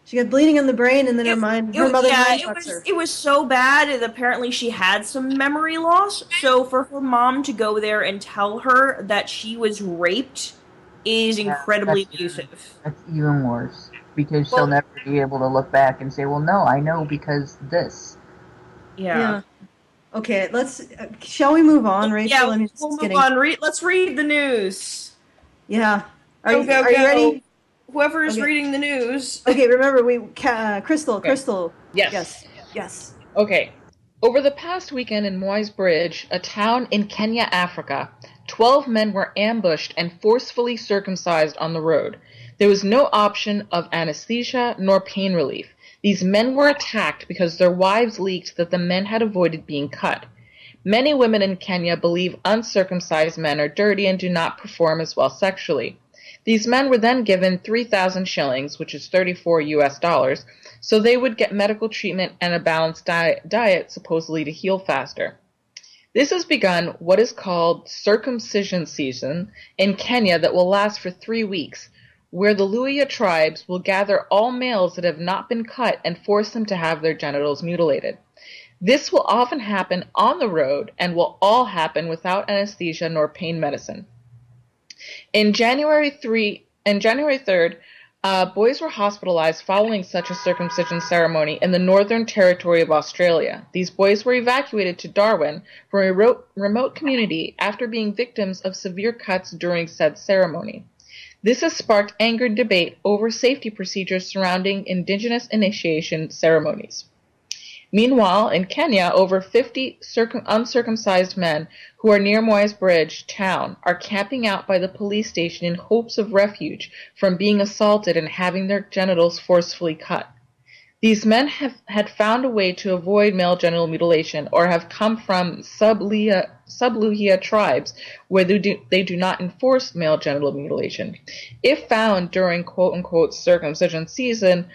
she got bleeding in the brain, and then her mother fucks her. It was so bad that apparently she had some memory loss. So for her mom to go there and tell her that she was raped is incredibly abusive. That's even worse, because she'll never be able to look back and say, well, no, I know because this. Yeah. Okay, shall we move on, Rachel? Yeah, we'll move on. Let's read the news. Yeah. Are you ready? Whoever is reading the news. Okay, remember, Crystal. Yes. Okay. Over the past weekend in Moy's Bridge, a town in Kenya, Africa, 12 men were ambushed and forcefully circumcised on the road. There was no option of anesthesia nor pain relief. These men were attacked because their wives leaked that the men had avoided being cut. Many women in Kenya believe uncircumcised men are dirty and do not perform as well sexually. These men were then given 3,000 shillings, which is $34, so they would get medical treatment and a balanced diet supposedly to heal faster. This has begun what is called circumcision season in Kenya that will last for 3 weeks, where the Luhya tribes will gather all males that have not been cut and force them to have their genitals mutilated. This will often happen on the road and will all happen without anesthesia nor pain medicine. On January 3rd, boys were hospitalized following such a circumcision ceremony in the Northern Territory of Australia. These boys were evacuated to Darwin from a remote community after being victims of severe cuts during said ceremony. This has sparked anger and debate over safety procedures surrounding Indigenous initiation ceremonies. Meanwhile, in Kenya, over 50 uncircumcised men who are near Moy's Bridge town are camping out by the police station in hopes of refuge from being assaulted and having their genitals forcefully cut. These men had found a way to avoid male genital mutilation or have come from sub-Luhya tribes where they do not enforce male genital mutilation. If found during quote-unquote circumcision season,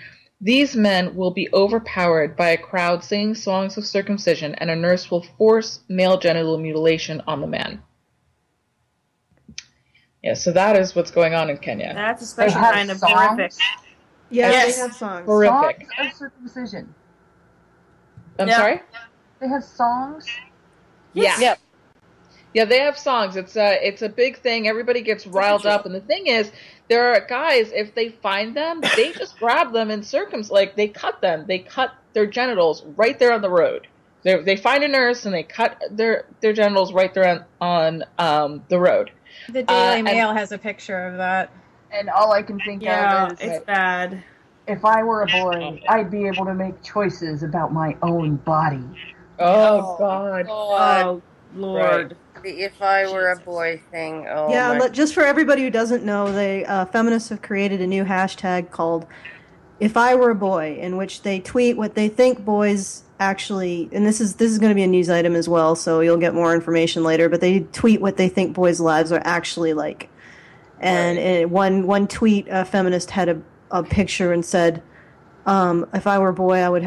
these men will be overpowered by a crowd singing songs of circumcision, and a nurse will force male genital mutilation on the man. Yeah, so that is what's going on in Kenya. That's a special kind of horrific. Yes, they have songs. Horrific. Songs of circumcision. I'm sorry? They have songs? Yes. Yeah. Yeah, they have songs. It's a big thing. Everybody gets riled up. And the thing is, there are guys, if they find them, they just grab them and they cut them. They cut their genitals right there on the road. They find a nurse and they cut their genitals right there on the road. The Daily Mail has a picture of that. And all I can think of is it's bad. If I were a boy, I'd be able to make choices about my own body. Oh, God. Oh, Lord. Right. The if I were a boy thing. Oh, yeah, just for everybody who doesn't know, feminists have created a new hashtag called If I Were a Boy, in which they tweet what they think boys actually, and this is going to be a news item as well, so you'll get more information later, but they tweet what they think boys' lives are actually like. And one tweet, a feminist had a picture and said, if I were a boy, I would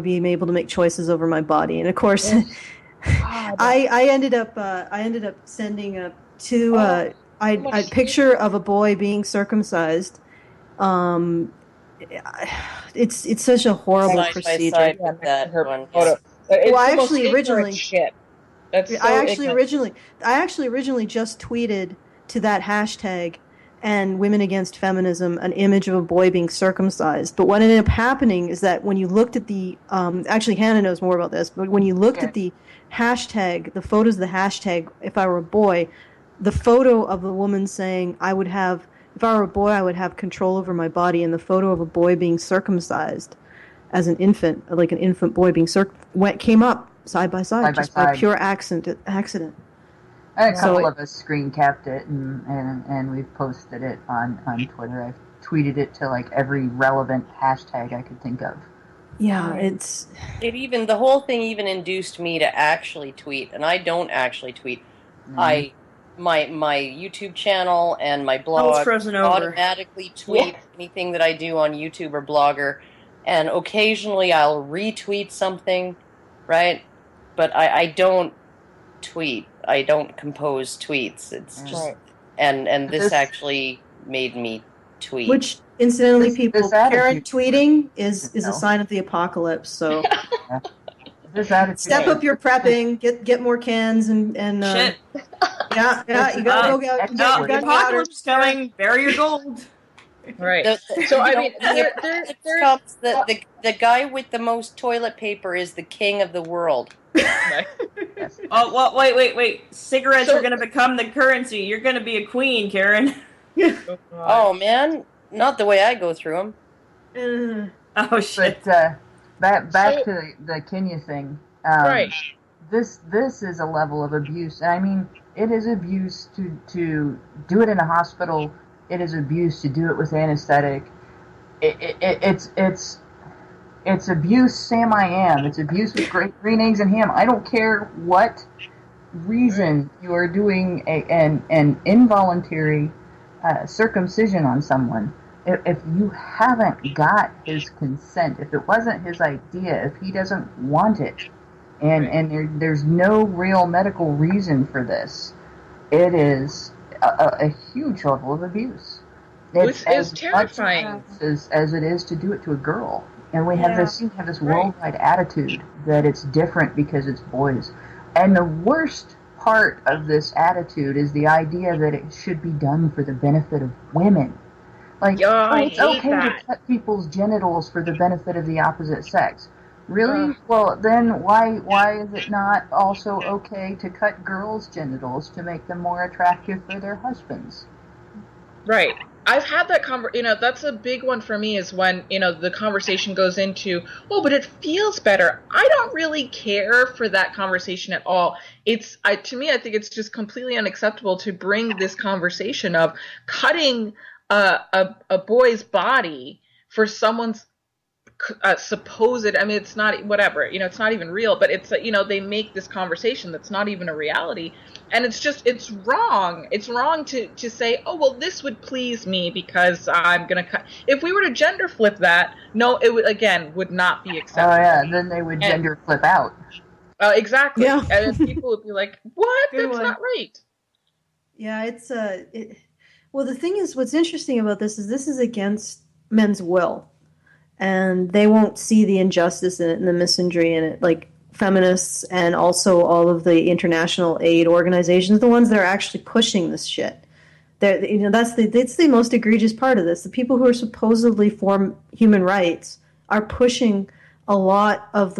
be able to make choices over my body. And of course, I ended up sending a picture of a boy being circumcised. It's such a horrible procedure. I actually originally just tweeted to that hashtag and Women Against Feminism an image of a boy being circumcised. But what ended up happening is that when you looked at the actually Hannah knows more about this, but when you looked at the hashtag, the photos of the hashtag If I Were a Boy, the photo of the woman saying if I were a boy, I would have control over my body, and the photo of a boy being circumcised as an infant, like an infant boy being came up side by side by pure accident. A couple of us screen capped it, and we've posted it on Twitter. I've tweeted it to like every relevant hashtag I could think of. Yeah, the whole thing even induced me to actually tweet, and I don't actually tweet. My YouTube channel and my blog automatically tweet anything that I do on YouTube or Blogger, and occasionally I'll retweet something, right? But I don't tweet. I don't compose tweets. It's just and this actually made me tweet. Which incidentally, Karen tweeting is a sign of the apocalypse. So step up your prepping, get more cans and shit. Yeah, you gotta go out. The apocalypse is coming. Bury your gold. Right. So I mean, the guy with the most toilet paper is the king of the world. Right. Oh, well, wait. Cigarettes are going to become the currency. You're going to be a queen, Karen. Oh, man. Not the way I go through them. Oh, shit. But back to the Kenya thing. Right. This is a level of abuse. I mean, it is abuse to do it in a hospital. It is abuse to do it with anesthetic. It's abuse, Sam I am. It's abuse with green eggs and ham. I don't care what reason you are doing an involuntary circumcision on someone. If you haven't got his consent, if it wasn't his idea, if he doesn't want it, and there's no real medical reason for this, it is a huge level of abuse. Which is terrifying. As it is to do it to a girl. And we have this worldwide attitude that it's different because it's boys. And the worst part of this attitude is the idea that it should be done for the benefit of women. Like, it's okay to cut people's genitals for the benefit of the opposite sex. Really? Well, then why is it not also okay to cut girls' genitals to make them more attractive for their husbands? Right. I've had that that's a big one for me, is when, the conversation goes into, but it feels better. I don't really care for that conversation at all. To me, I think it's just completely unacceptable to bring this conversation of cutting a boy's body for someone's supposed, it's not, whatever, it's not even real, but it's, they make this conversation that's not even a reality. And it's wrong. It's wrong to say, this would please me because I'm going to cut. If we were to gender flip that, no, it would not be acceptable. Oh, yeah, then they would gender flip out. Exactly. Yeah. And then people would be like, what? That's not right. Yeah, it's Well, the thing is, what's interesting about this is against men's will, and they won't see the injustice in it and the misandry in it. Like feminists and also all of the international aid organizations, the ones that are actually pushing this shit. That's the most egregious part of this. The people who are supposedly for human rights are pushing a lot of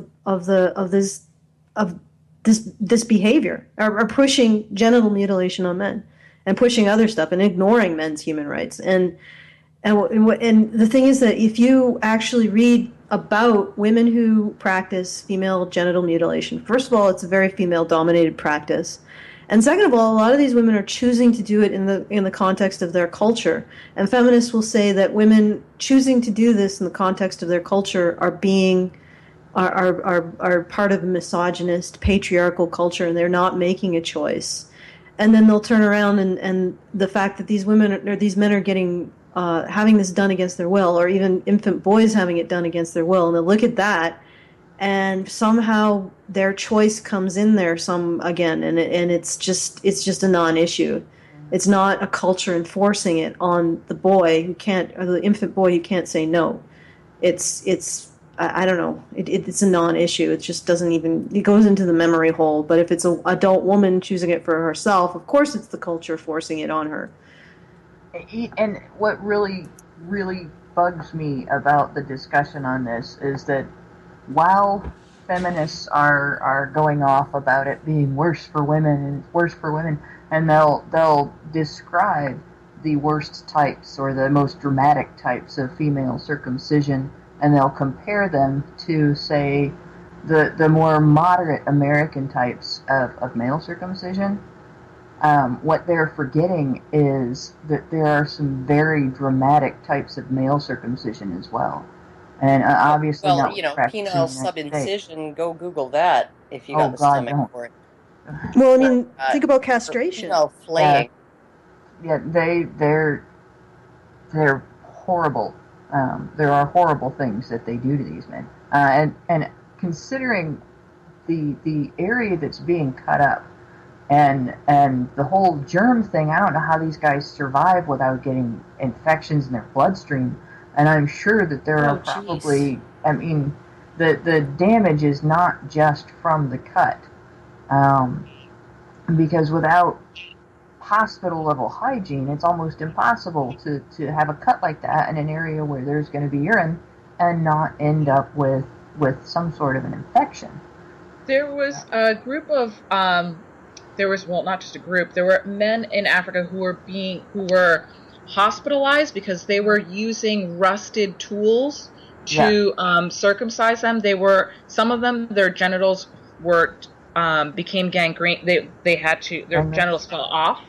this behavior, are pushing genital mutilation on men, and pushing other stuff, and ignoring men's human rights. And the thing is that if you actually read about women who practice female genital mutilation, first of all, it's a very female-dominated practice. And second of all, a lot of these women are choosing to do it in the context of their culture. And feminists will say that women choosing to do this in the context of their culture are part of a misogynist, patriarchal culture, and they're not making a choice. And then they'll turn around and the fact that these women or these men are getting having this done against their will, or even infant boys having it done against their will, and they'll look at that, and somehow their choice comes in there again, and it's just a non-issue. It's not a culture enforcing it on the boy who can't, or the infant boy who can't say no. It's I don't know. It's a non-issue. It just doesn't even. It goes into the memory hole. But if it's an adult woman choosing it for herself, of course it's the culture forcing it on her. And what really, really bugs me about the discussion on this is that while feminists are going off about it being worse for women and worse for women, and they'll describe the worst types or the most dramatic types of female circumcision, and they'll compare them to, say, the more moderate American types of male circumcision. What they're forgetting is that there are some very dramatic types of male circumcision as well. And obviously not penile sub-incision, go Google that if you got the stomach for it. Well, I mean, think about castration. Penile flaying. They're horrible. There are horrible things that they do to these men. And considering the area that's being cut up, and the whole germ thing, I don't know how these guys survive without getting infections in their bloodstream. And I'm sure that there are probably, I mean, the damage is not just from the cut. Because without hospital-level hygiene, it's almost impossible to have a cut like that in an area where there's going to be urine and not end up with some sort of an infection. There was a group of... not just a group. There were men in Africa who were hospitalized because they were using rusted tools to circumcise them. Some of them, their genitals became gangrene. Their genitals fell off.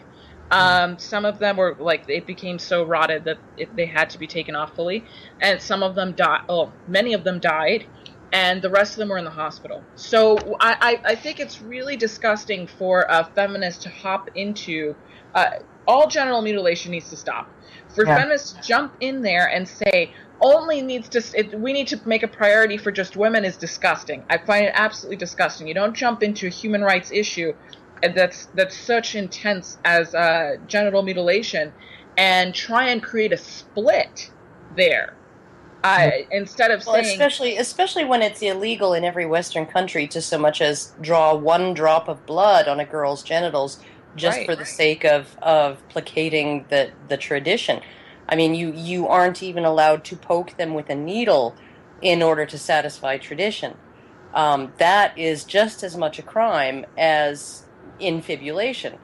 Some of them were it became so rotted that they had to be taken off fully, and some of them died. Oh, many of them died. And the rest of them were in the hospital. So I think it's really disgusting for a feminist to hop into all genital mutilation needs to stop. For feminists to jump in there and say we need to make a priority for just women is disgusting. I find it absolutely disgusting. You don't jump into a human rights issue that's such intense as genital mutilation and try and create a split there. Instead of saying, especially when it's illegal in every Western country to so much as draw one drop of blood on a girl's genitals just for the sake of placating the tradition. I mean, you aren't even allowed to poke them with a needle in order to satisfy tradition. That is just as much a crime as infibulation,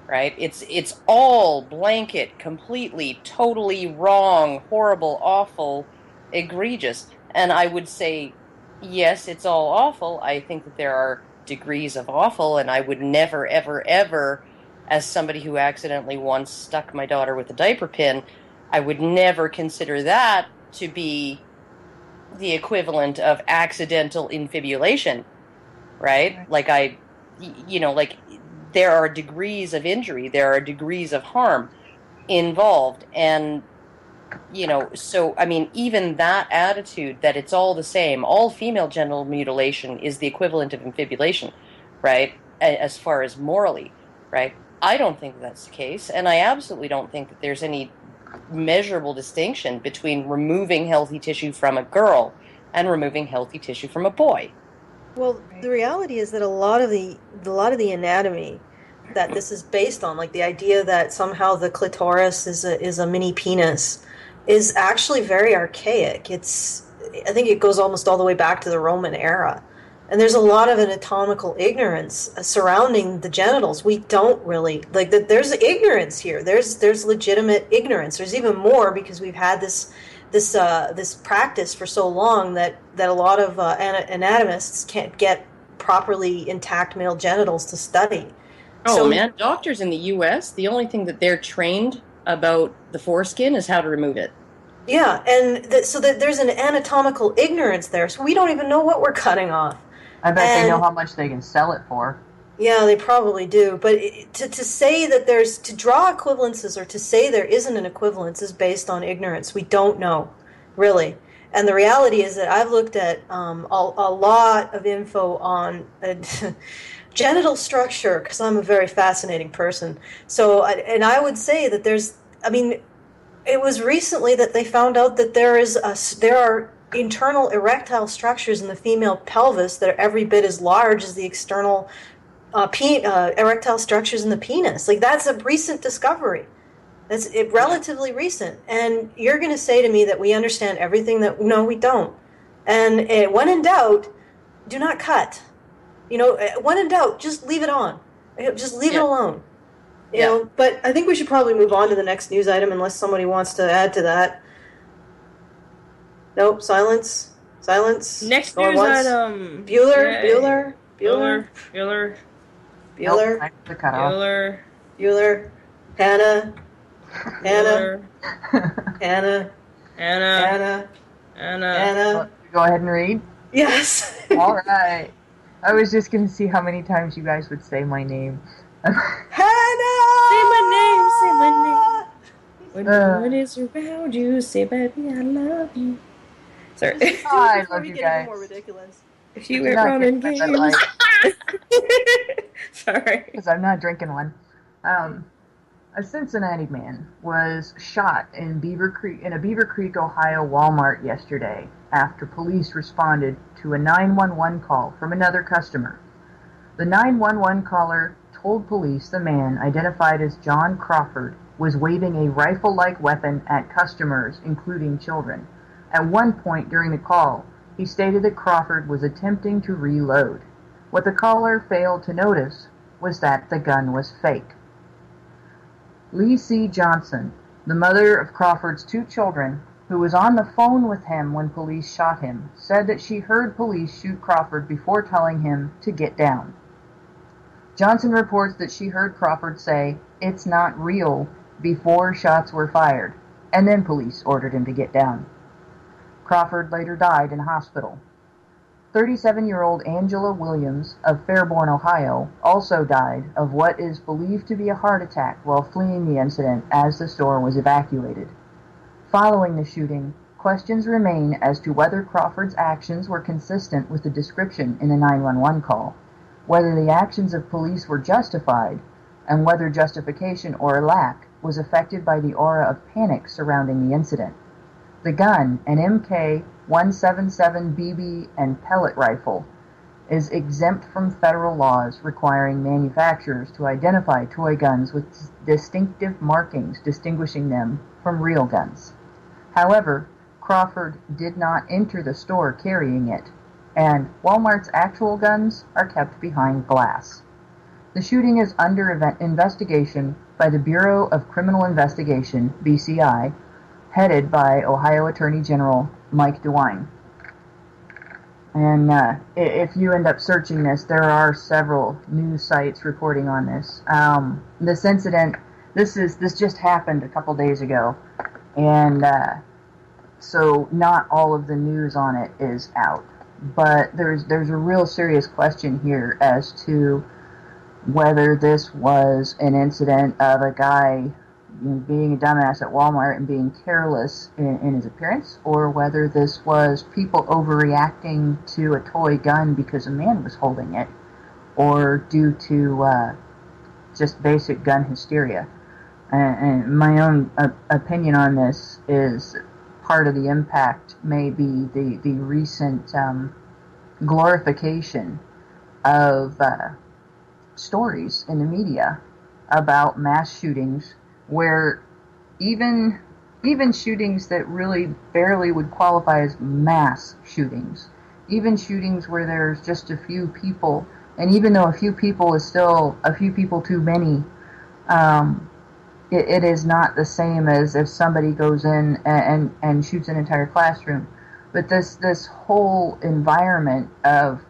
right? It's all blanket, completely, totally wrong, horrible, awful, egregious. And I would say, yes, it's all awful. I think that there are degrees of awful, and I would never, ever, ever, as somebody who accidentally once stuck my daughter with a diaper pin, I would never consider that to be the equivalent of accidental infibulation, right? There are degrees of injury, there are degrees of harm involved, and so, I mean, even that attitude that it's all the same, all female genital mutilation is the equivalent of infibulation, right, as far as morally, right? I don't think that's the case, and I absolutely don't think that there's any measurable distinction between removing healthy tissue from a girl and removing healthy tissue from a boy. Well, the reality is that a lot of the anatomy that this is based on, like the idea that somehow the clitoris is a mini penis, is actually very archaic. I think it goes almost all the way back to the Roman era. And there's a lot of anatomical ignorance surrounding the genitals. We don't really there's ignorance here. There's legitimate ignorance. There's even more because we've had this practice for so long that a lot of anatomists can't get properly intact male genitals to study. Oh, so, man, doctors in the U.S., the only thing that they're trained about the foreskin is how to remove it. Yeah, and so that there's an anatomical ignorance there, so we don't even know what we're cutting off. I bet they know how much they can sell it for. Yeah, they probably do. But to say that to draw equivalences or to say there isn't an equivalence is based on ignorance. We don't know, really. And the reality is that I've looked at a lot of info on genital structure because I'm a very fascinating person. So, and I would say that it was recently that they found out that there are internal erectile structures in the female pelvis that are every bit as large as the external erectile structures in the penis. Like, that's a recent discovery. That's relatively recent. And you're going to say to me that we understand everything no, we don't. And when in doubt, do not cut. When in doubt, just leave it on. Just leave it alone. You know, but I think we should probably move on to the next news item unless somebody wants to add to that. Nope, silence. Next news item. Bueller. Hannah. Go ahead and read. Yes. All right. I was just going to see how many times you guys would say my name. Hannah! Say my name. When no one is around you, say, baby, I love you. Sorry. I love you guys. More ridiculous. If you went running games. Sorry. Because I'm not drinking one. A Cincinnati man was shot in a Beaver Creek, Ohio Walmart yesterday after police responded to a 911 call from another customer. The 911 caller told police the man, identified as John Crawford, was waving a rifle-like weapon at customers, including children. At one point during the call, he stated that Crawford was attempting to reload. What the caller failed to notice was that the gun was fake. Lee C. Johnson, the mother of Crawford's 2 children, who was on the phone with him when police shot him, said that she heard police shoot Crawford before telling him to get down. Johnson reports that she heard Crawford say, "It's not real," before shots were fired, and then police ordered him to get down. Crawford later died in hospital. 37-year-old Angela Williams of Fairborn, Ohio, also died of what is believed to be a heart attack while fleeing the incident as the store was evacuated. Following the shooting, questions remain as to whether Crawford's actions were consistent with the description in the 911 call, whether the actions of police were justified, and whether justification or lack was affected by the aura of panic surrounding the incident. The gun, an MK-177 BB and pellet rifle, is exempt from federal laws requiring manufacturers to identify toy guns with distinctive markings distinguishing them from real guns. However, Crawford did not enter the store carrying it, and Walmart's actual guns are kept behind glass. The shooting is under investigation by the Bureau of Criminal Investigation, BCI, headed by Ohio Attorney General Mike DeWine. And if you end up searching this, there are several news sites reporting on this. This incident, this just happened a couple days ago, and so not all of the news on it is out. But there's a real serious question here as to whether this was an incident of a guy being a dumbass at Walmart and being careless in his appearance, or whether this was people overreacting to a toy gun because a man was holding it, or due to just basic gun hysteria. And my own opinion on this is part of the impact may be the recent glorification of stories in the media about mass shootings, where even shootings that really barely would qualify as mass shootings, even shootings where there's just a few people, and even though a few people is still a few people too many, it is not the same as if somebody goes in and shoots an entire classroom. But this whole environment of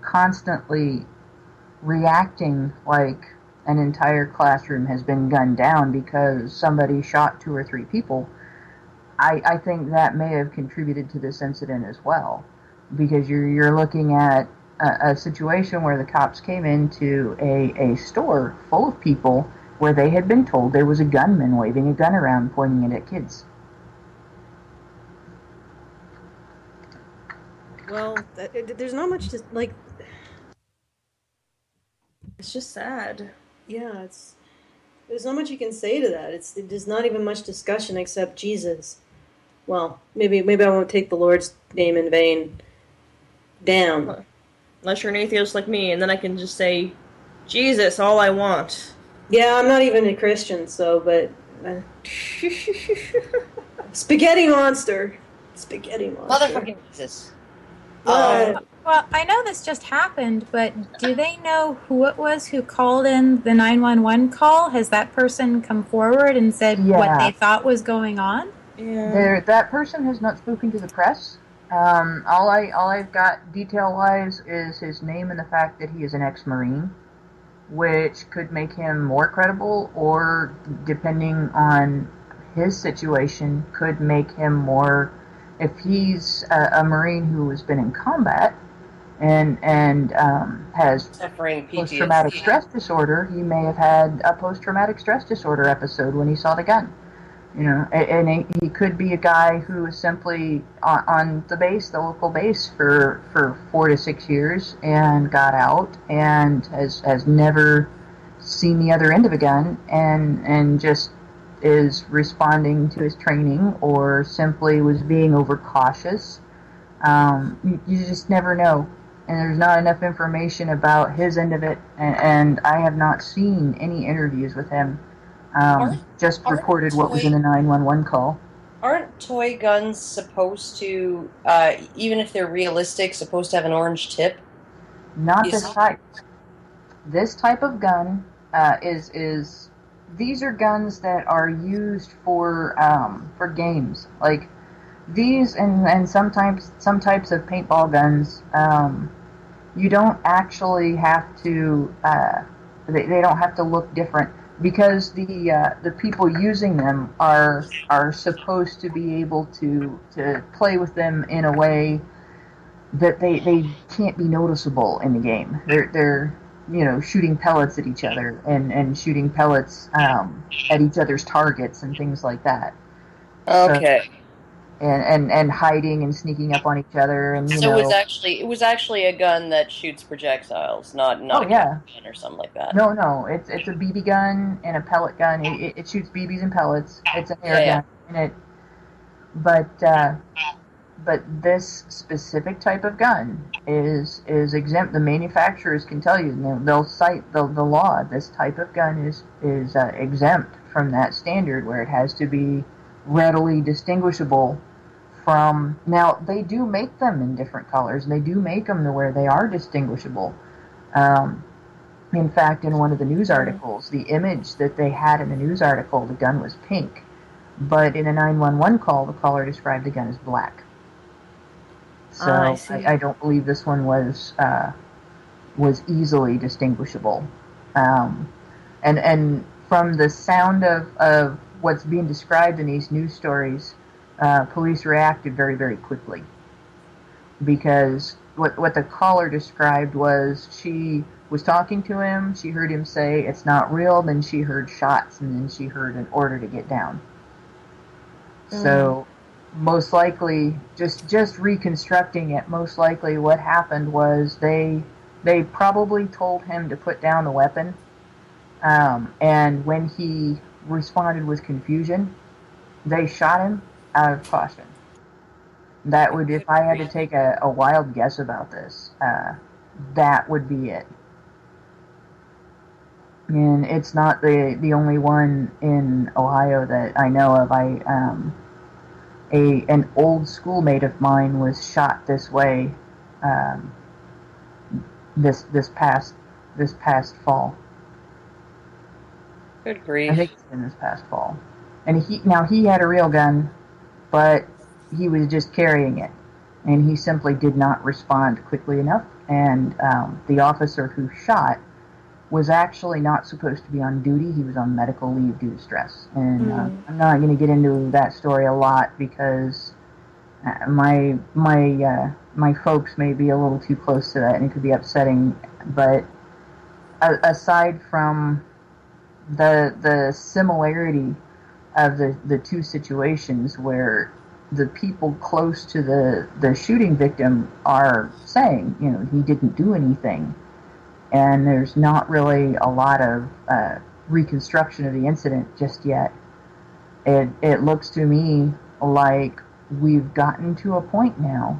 constantly reacting like an entire classroom has been gunned down because somebody shot 2 or 3 people, I think that may have contributed to this incident as well, because you're looking at a situation where the cops came into a store full of people where they had been told there was a gunman waving a gun around pointing it at kids. Well, there's not much to, like... It's just sad. Yeah, there's not much you can say to that. There's not even much discussion except Jesus. Well, maybe I won't take the Lord's name in vain. Damn. Well, unless you're an atheist like me, and then I can just say, Jesus, all I want. Yeah, I'm not even a Christian, so, but... Spaghetti monster. Motherfucking Jesus. Well, I know this just happened, but do they know who it was who called in the 911 call? Has that person come forward and said what they thought was going on? Yeah. That person has not spoken to the press. All I've got detail-wise is his name and the fact that he is an ex-Marine, which could make him more credible, or, depending on his situation, could make him more... If he's a Marine who has been in combat and has post-traumatic stress disorder, he may have had a post-traumatic stress disorder episode when he saw the gun. And he could be a guy who is simply on the base, the local base, for 4 to 6 years and got out and has never seen the other end of a gun and just is responding to his training, or simply was being overcautious. You just never know. And there's not enough information about his end of it, and I have not seen any interviews with him. Just reported what was in the 911 call. Aren't toy guns supposed to, even if they're realistic, supposed to have an orange tip? Not this type. This type of gun is these are guns that are used for games. Like these and some types of paintball guns, you don't actually have to, they don't have to look different, because the people using them are supposed to be able to play with them in a way that they can't be noticeable in the game. They're shooting pellets at each other and shooting pellets at each other's targets and things like that. Okay. So, and hiding and sneaking up on each other, and so it was actually a gun that shoots projectiles, not a gun or something like that. No, it's a BB gun and a pellet gun. It shoots BBs and pellets. It's an air gun, and but this specific type of gun is exempt. The manufacturers can tell you, they'll cite the law. This type of gun is exempt from that standard, where it has to be readily distinguishable from... Now, they do make them in different colors, and they do make them to where they are distinguishable. In fact, in one of the news articles, the image that they had in the news article, the gun was pink, but in a 911 call, the caller described the gun as black. So I don't believe this one was easily distinguishable. And from the sound of what's being described in these news stories, police reacted very, very quickly. Because what the caller described was, she was talking to him, she heard him say, "It's not real," then she heard shots, and then she heard an order to get down. So most likely, just reconstructing it, most likely what happened was they probably told him to put down the weapon, And when he responded with confusion, they shot him out of caution. That would, if I had to take a wild guess about this, that would be it. And it's not the only one in Ohio that I know of. An old schoolmate of mine was shot this way this past fall. Good grief. I think it's been this past fall. And he had a real gun, but he was just carrying it, and he simply did not respond quickly enough. And the officer who shot was actually not supposed to be on duty. He was on medical leave due to stress. And I'm not going to get into that story a lot because my folks may be a little too close to that, and it could be upsetting. But aside from the similarity of the two situations, where the people close to the shooting victim are saying, he didn't do anything, and there's not really a lot of reconstruction of the incident just yet. It looks to me like we've gotten to a point now,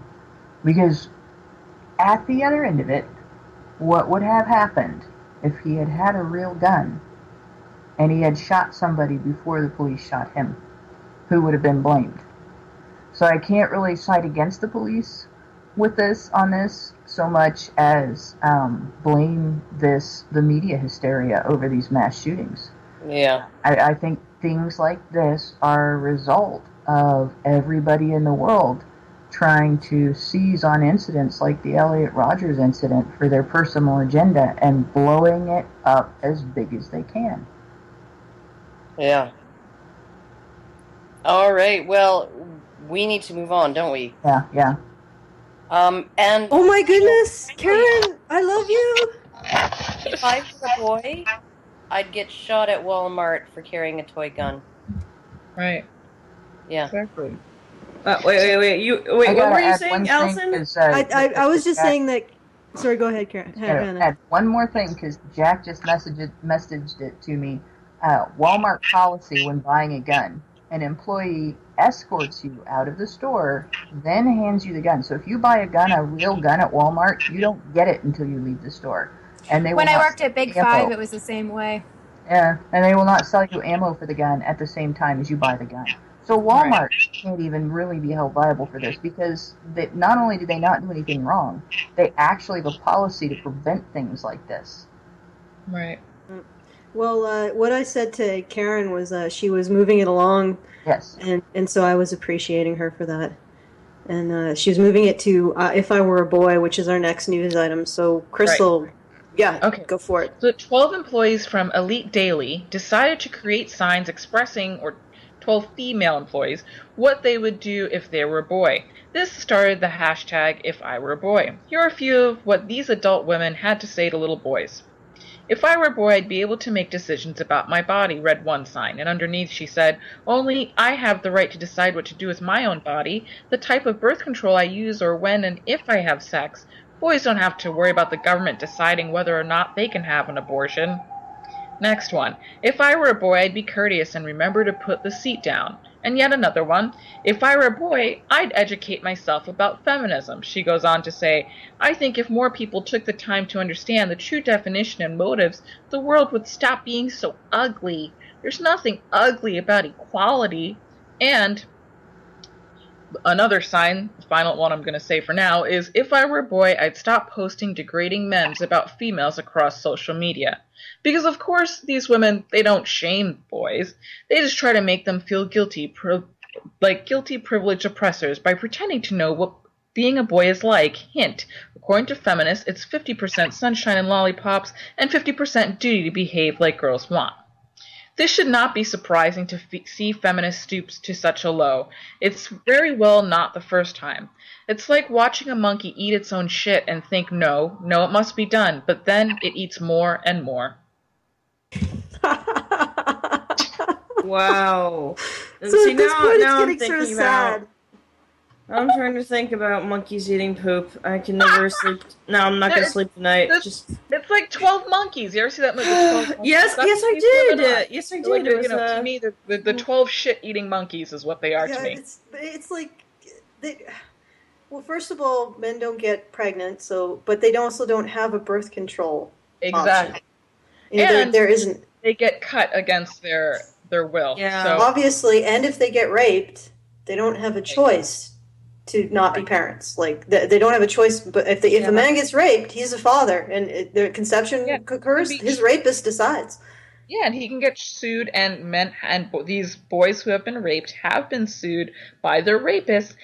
because at the other end of it, what would have happened if he had had a real gun and he had shot somebody before the police shot him? Who would have been blamed? So I can't really side against the police with this so much as blame the media hysteria over these mass shootings. Yeah. I think things like this are a result of everybody in the world trying to seize on incidents like the Elliot Rodgers incident for their personal agenda and blowing it up as big as they can. Yeah. All right. Well, we need to move on, don't we? Yeah. And oh my goodness, Karen, I love you. If I were a boy, I'd get shot at Walmart for carrying a toy gun. Right. Yeah. Exactly. Wait. What were you saying, Allison? I was just saying that. Sorry, go ahead, Karen. Add one more thing, because Jack just messaged it to me. Walmart policy when buying a gun: an employee escorts you out of the store, then hands you the gun. So if you buy a real gun at Walmart, you don't get it until you leave the store. And when I worked at Big Five, it was the same way. Yeah, and they will not sell you ammo for the gun at the same time as you buy the gun. So Walmart can't even really be held liable for this, because not only did they not do anything wrong, they actually have a policy to prevent things like this. Right. Well, what I said to Karen was she was moving it along. Yes. And so I was appreciating her for that. And she was moving it to If I Were a Boy, which is our next news item. So, Crystal, go for it. So 12 employees from Elite Daily decided to create signs expressing, or 12 female employees, what they would do if they were a boy. This started the hashtag If I Were a Boy. Here are a few of what these adult women had to say to little boys. If I were a boy, I'd be able to make decisions about my body, read one sign, and underneath she said, only I have the right to decide what to do with my own body, the type of birth control I use, or when and if I have sex. Boys don't have to worry about the government deciding whether or not they can have an abortion. Next one. If I were a boy, I'd be courteous and remember to put the seat down. And yet another one. If I were a boy, I'd educate myself about feminism. She goes on to say, I think if more people took the time to understand the true definition and motives, the world would stop being so ugly. There's nothing ugly about equality. And another sign, the final one I'm going to say for now, is if I were a boy, I'd stop posting degrading memes about females across social media. Because, of course, these women, they don't shame boys. They just try to make them feel guilty, guilty privileged oppressors by pretending to know what being a boy is like. Hint, according to feminists, it's 50% sunshine and lollipops and 50% duty to behave like girls want. This should not be surprising to see feminists stoop to such a low. It's very well not the first time. It's like watching a monkey eat its own shit and think, no, it must be done, but then it eats more and more. Wow. And So see, at this now point, I'm it's getting thinking sort of sad. I'm trying to think about monkeys eating poop. I can never sleep. No, I'm not gonna sleep tonight. It's like 12 Monkeys. You ever see that movie? 12 Monkeys? Yes, That's yes, I did. Yes, I did. Like, It was, to me, the 12 shit-eating monkeys is what they are to me. It's like, well, first of all, men don't get pregnant, but they also don't have a birth control. Exactly. And there isn't. They get cut against their will. Yeah. So, obviously, and if they get raped, they don't have a choice to not be parents. Like, they don't have a choice. But if a man gets raped, he's a father, and the conception occurs. His rapist decides. Yeah, and he can get sued, and these boys who have been raped have been sued by their rapists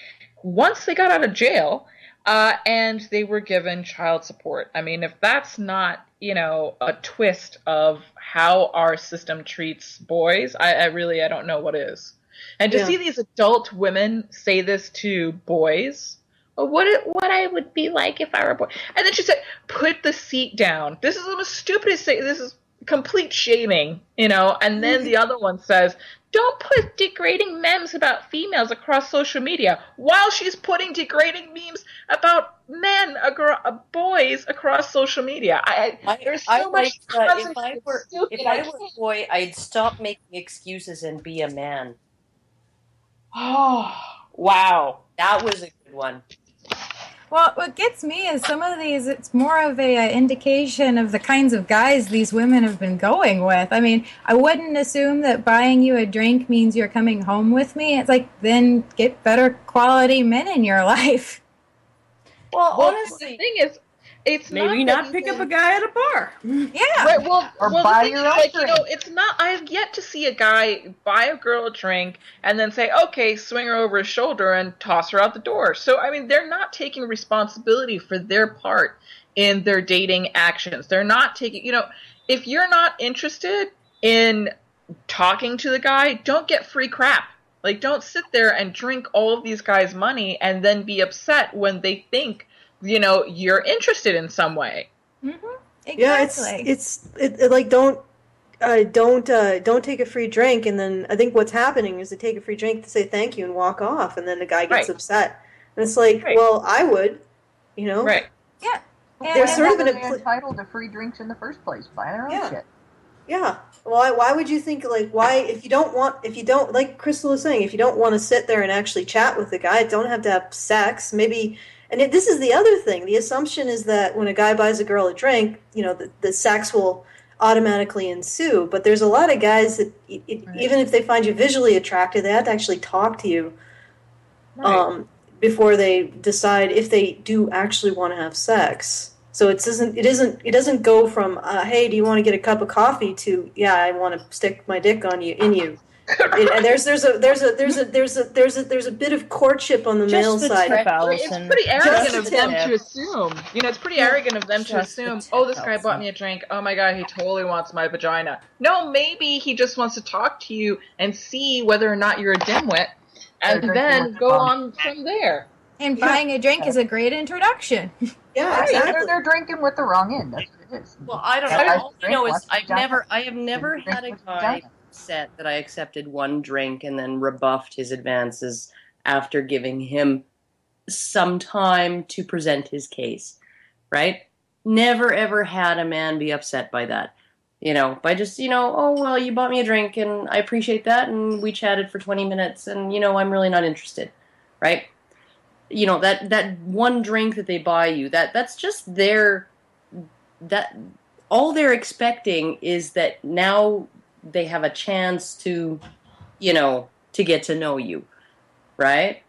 once they got out of jail, and they were given child support. I mean, if that's not, a twist of how our system treats boys, I don't know what is. And to see these adult women say this to boys, what I would be like if I were a boy. And then she said, put the seat down. This is the most stupidest thing. This is complete shaming, And then the other one says, don't put degrading memes about females across social media, while she's putting degrading memes about boys across social media. There's so much if I were a boy, I'd stop making excuses and be a man. Oh, wow. That was a good one. Well, what gets me is some of these, it's more of a indication of the kinds of guys these women have been going with. I mean, I wouldn't assume that buying you a drink means you're coming home with me. It's like, then get better quality men in your life. Well, honestly, the thing is, it's maybe not pick up a guy at a bar. Yeah. Right, or buy your own drink. It's not. I have yet to see a guy buy a girl a drink and then say, "Okay, swing her over his shoulder and toss her out the door." So, I mean, they're not taking responsibility for their part in their dating actions. They're not taking. If you're not interested in talking to the guy, don't get free crap. Like, don't sit there and drink all of these guys' money and then be upset when they think, you're interested in some way. Mm-hmm. Exactly. Yeah, like, don't take a free drink, and then I think what's happening is they take a free drink to say thank you and walk off, and then the guy gets upset. And it's like, well, I would, Right. Yeah. They're sort of entitled to free drinks in the first place. Buy their own shit. Yeah. Why would you think, if you don't, like Crystal was saying, if you don't want to sit there and actually chat with the guy, don't have to have sex, maybe. And this is the other thing. The assumption is that when a guy buys a girl a drink, the sex will automatically ensue. But there's a lot of guys that, even if they find you visually attractive, they have to actually talk to you before they decide if they do actually want to have sex. So it doesn't go from hey, do you want to get a cup of coffee to I want to stick my dick in you. There's a bit of courtship on the male side. It's pretty arrogant of them to assume. It's pretty arrogant of them to assume. Oh, this guy bought me a drink. Oh my god, he totally wants my vagina. No, maybe he just wants to talk to you and see whether or not you're a dimwit, and then go on from there. And buying a drink is a great introduction. Yeah, exactly. They're drinking with the wrong end. That's what it is. Well, I don't know. All I know is I have never had a guy upset that I accepted one drink and then rebuffed his advances after giving him some time to present his case, right? Never ever had a man be upset by that. By just, oh, well, you bought me a drink and I appreciate that and we chatted for 20 minutes and, I'm really not interested, right? That one drink that they buy you, that's just all they're expecting is that now they have a chance to, to get to know you, right?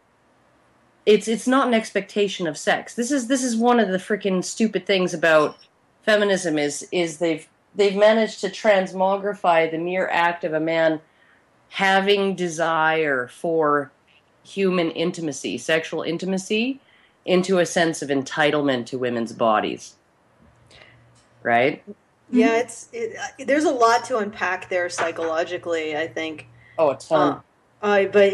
It's not an expectation of sex. This is one of the freaking stupid things about feminism is they've managed to transmogrify the mere act of a man having desire for human intimacy, sexual intimacy, into a sense of entitlement to women's bodies, right? Yeah, there's a lot to unpack there psychologically, I think. Oh, a ton. But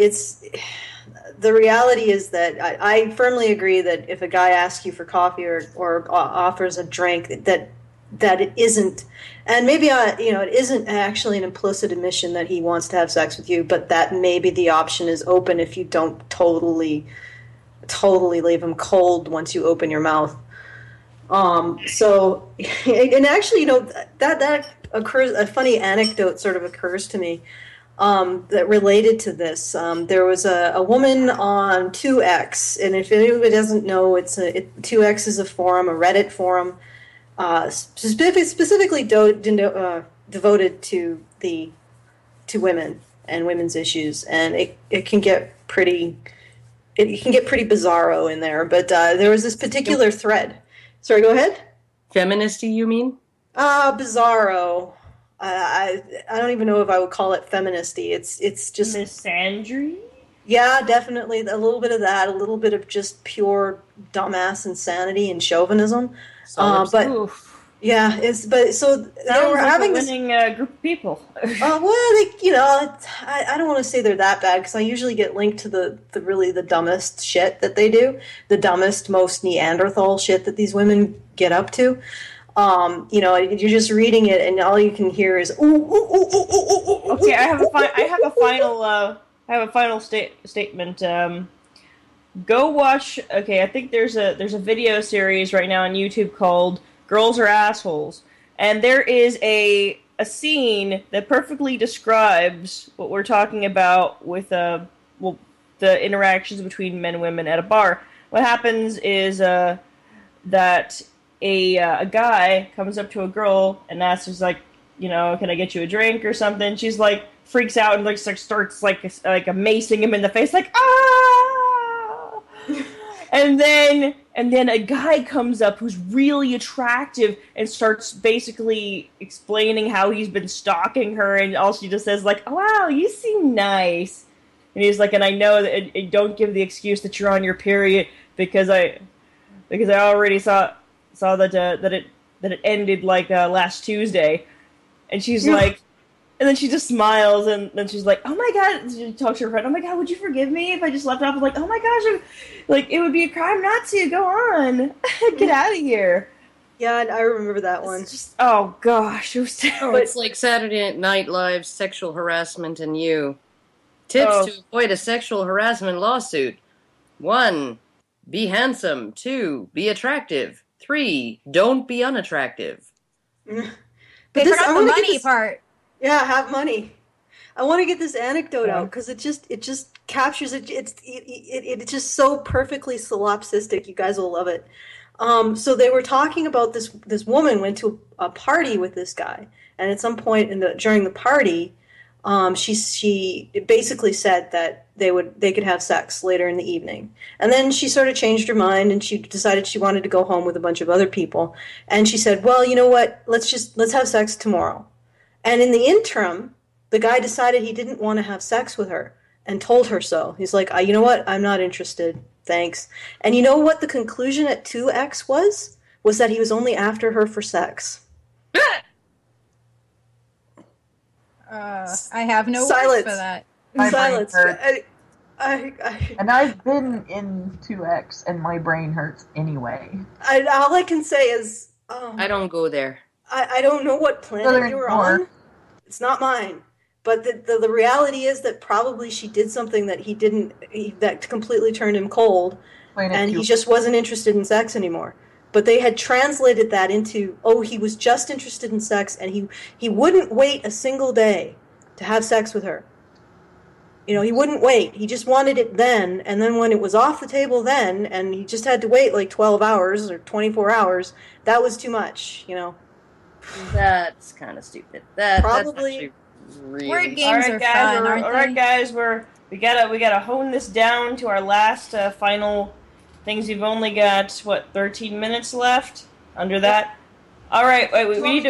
the reality is that I firmly agree that if a guy asks you for coffee or offers a drink, that it isn't, and maybe it isn't actually an implicit admission that he wants to have sex with you, but that maybe the option is open if you don't totally totally leave them cold once you open your mouth. So, and actually, that occurs. A funny anecdote sort of occurs to me that related to this. There was a woman on 2X, and if anybody doesn't know, 2X is a forum, a Reddit forum, specifically devoted to women and women's issues, and it can get pretty bizarro in there. But there was this particular thread. Sorry, go ahead. Feministy, you mean? Bizarro. I don't even know if I would call it feministy. It's just misandry. Yeah, definitely a little bit of that, a little bit of just pure dumbass insanity and chauvinism. Oof. Yeah, they were having a winning group of people. Well, I don't want to say they're that bad because I usually get linked to the dumbest shit that they do, the dumbest, most Neanderthal shit that these women get up to. You're just reading it and all you can hear is ooh ooh ooh ooh ooh ooh. Okay, I have a final statement. Go watch. Okay, I think there's a video series right now on YouTube called Girls Are Assholes. And there is a scene that perfectly describes what we're talking about with the interactions between men and women at a bar. What happens is that a guy comes up to a girl and asks, like, can I get you a drink or something? She's like, freaks out and like starts like macing him in the face, like, ah! And then a guy comes up who's really attractive and starts basically explaining how he's been stalking her, and all she just says, like, oh, wow, you seem nice. And he's like, and I know that it don't give the excuse that you're on your period because I already saw that it ended like last Tuesday. And she's like, and then she just smiles, and then she's like, oh my god, she talks to her friend, oh my god, would you forgive me if I just left off? I'm like, oh my gosh, it would be a crime not to. Go on. Get out of here. Yeah, I remember that one. Just, oh gosh, it was terrible. It's like Saturday Night Live's Sexual Harassment and You. Tips to avoid a sexual harassment lawsuit. 1. Be handsome. 2. Be attractive. 3. Don't be unattractive. They forgot the money part. Yeah, have money. I want to get this anecdote out because it just captures it. It's just so perfectly solipsistic. You guys will love it. So they were talking about this woman went to a party with this guy, and at some point during the party, she basically said that they could have sex later in the evening, and then she sort of changed her mind and she decided she wanted to go home with a bunch of other people, and she said, well, you know what, let's have sex tomorrow. And in the interim, the guy decided he didn't want to have sex with her and told her so. He's like, you know what? I'm not interested. Thanks. And you know what the conclusion at 2X was? Was that he was only after her for sex. I have no words for that. Silence. And I've been in 2X, and my brain hurts anyway. All I can say is... I don't go there. I don't know what planet you were on. It's not mine. But the reality is that probably she did something that that completely turned him cold, and he just wasn't interested in sex anymore. But they had translated that into, he was just interested in sex, and he wouldn't wait a single day to have sex with her. He wouldn't wait. He just wanted it then, and then when it was off the table then, and he just had to wait like 12 hours or 24 hours, that was too much, That's kind of stupid. Probably. That's really... Word games are fun, aren't they? All right, guys, we gotta hone this down to our last final things. We've only got 13 minutes left. Under that. All right, we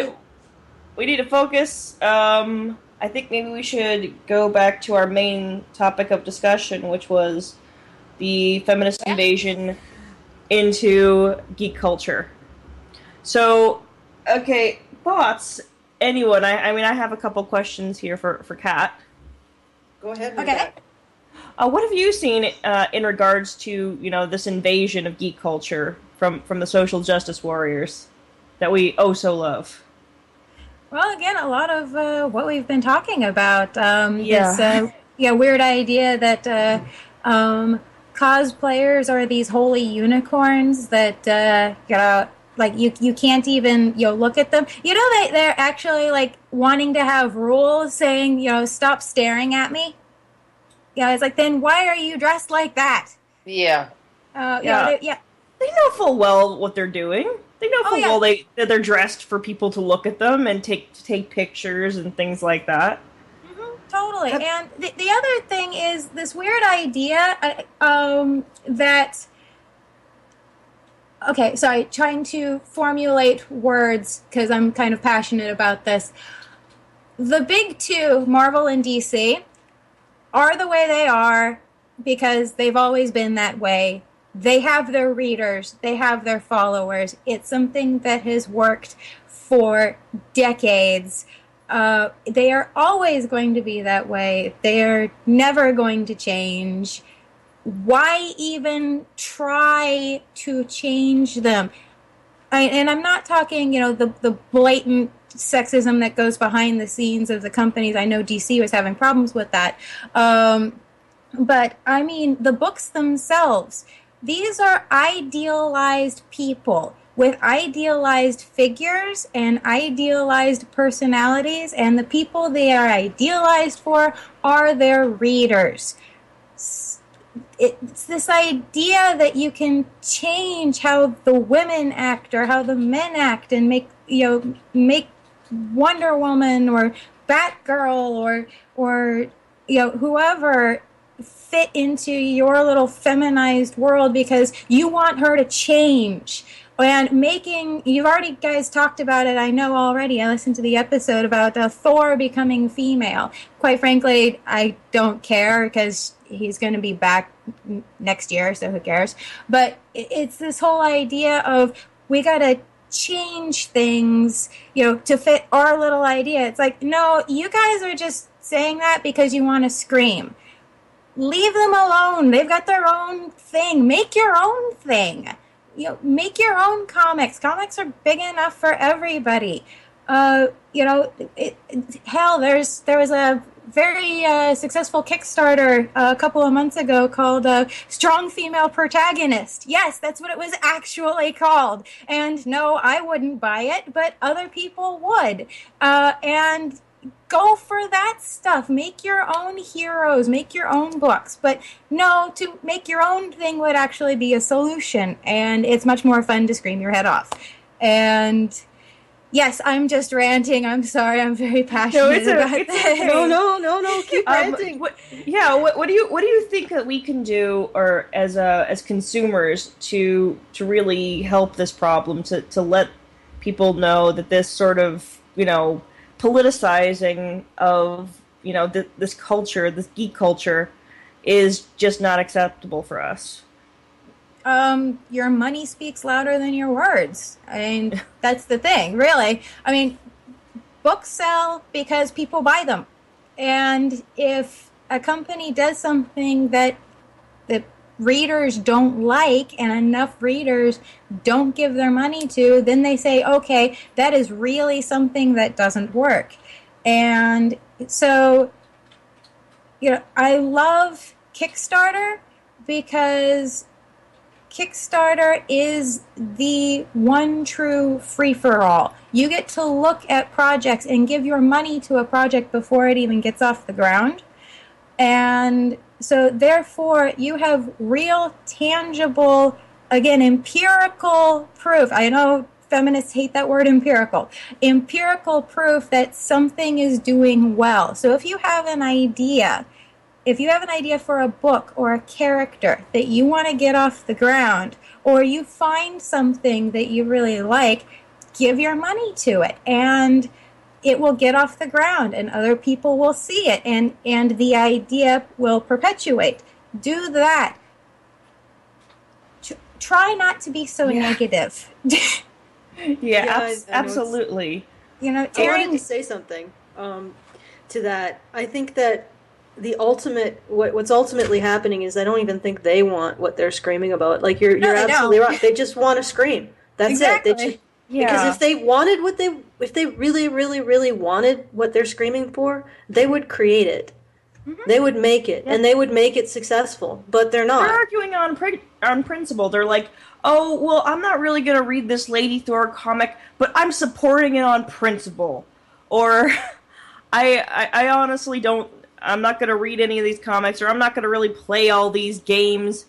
need to focus. I think maybe we should go back to our main topic of discussion, which was the feminist invasion into geek culture. So, okay, thoughts? Anyone? I have a couple questions here for Kat. Go ahead. Okay. What have you seen in regards to this invasion of geek culture from the social justice warriors that we so love? Well, again, a lot of what we've been talking about. This weird idea that cosplayers are these holy unicorns that like you can't even look at them. They're actually like wanting to have rules saying stop staring at me. It's like, then why are you dressed like that? Yeah. They know full well what they're doing. They know full well that they're dressed for people to look at them and take pictures and things like that. Totally. And the other thing is this weird idea that... Okay, sorry, trying to formulate words because I'm kind of passionate about this. The big two, Marvel and DC, are the way they are because they've always been that way. They have their readers. They have their followers. It's something that has worked for decades. They are always going to be that way. They are never going to change. Why even try to change them? And I'm not talking, the blatant sexism that goes behind the scenes of the companies. I know DC was having problems with that. But, I mean, the books themselves, these are idealized people with idealized figures and idealized personalities, and the people they are idealized for are their readers. It's this idea that you can change how the women act or how the men act and make Wonder Woman or Batgirl or whoever fit into your little feminized world because you want her to change. And you've already guys talked about it, I know already. I listened to the episode about Thor becoming female. Quite frankly, I don't care because he's going to be back next year, so who cares? But it's this whole idea of we got to change things, to fit our little idea. It's like, no, you guys are just saying that because you want to scream. Leave them alone. They've got their own thing. Make your own thing. Make your own comics. Comics are big enough for everybody. Hell, there was a very successful Kickstarter a couple of months ago called Strong Female Protagonist. Yes, that's what it was actually called. And no, I wouldn't buy it, but other people would. And go for that stuff. Make your own heroes. Make your own books. But no, to make your own thing would actually be a solution. And it's much more fun to scream your head off. And... yes, I'm just ranting. I'm sorry. I'm very passionate about this. No. Keep ranting. What do you think that we can do, or as consumers, to really help this problem? To let people know that this sort of politicizing of this culture, this geek culture, is just not acceptable for us. Your money speaks louder than your words. I mean, that's the thing, really. I mean, books sell because people buy them. And if a company does something that the readers don't like and enough readers don't give their money to, then they say, okay, that is really something that doesn't work. And so, I love Kickstarter because Kickstarter is the one true free-for-all. You get to look at projects and give your money to a project before it even gets off the ground. And so, therefore, you have real, tangible, again, empirical proof. I know feminists hate that word empirical. Empirical proof that something is doing well. So if you have an idea... if you have an idea for a book or a character that you want to get off the ground, or you find something that you really like, give your money to it, and it will get off the ground, and other people will see it, and the idea will perpetuate. Do that. Try not to be so negative. Absolutely. I wanted to say something to that. I think that what's ultimately happening is I don't even think they want what they're screaming about. Like you're absolutely right. They just want to scream. That's exactly. it. Because if they wanted if they really, really, really wanted what they're screaming for, they would create it. They would make it, and they would make it successful, but they're not. They're arguing on principle. They're like, oh, well, I'm not really going to read this Lady Thor comic, but I'm supporting it on principle. Or, I honestly don't, I'm not going to read any of these comics, or I'm not going to really play all these games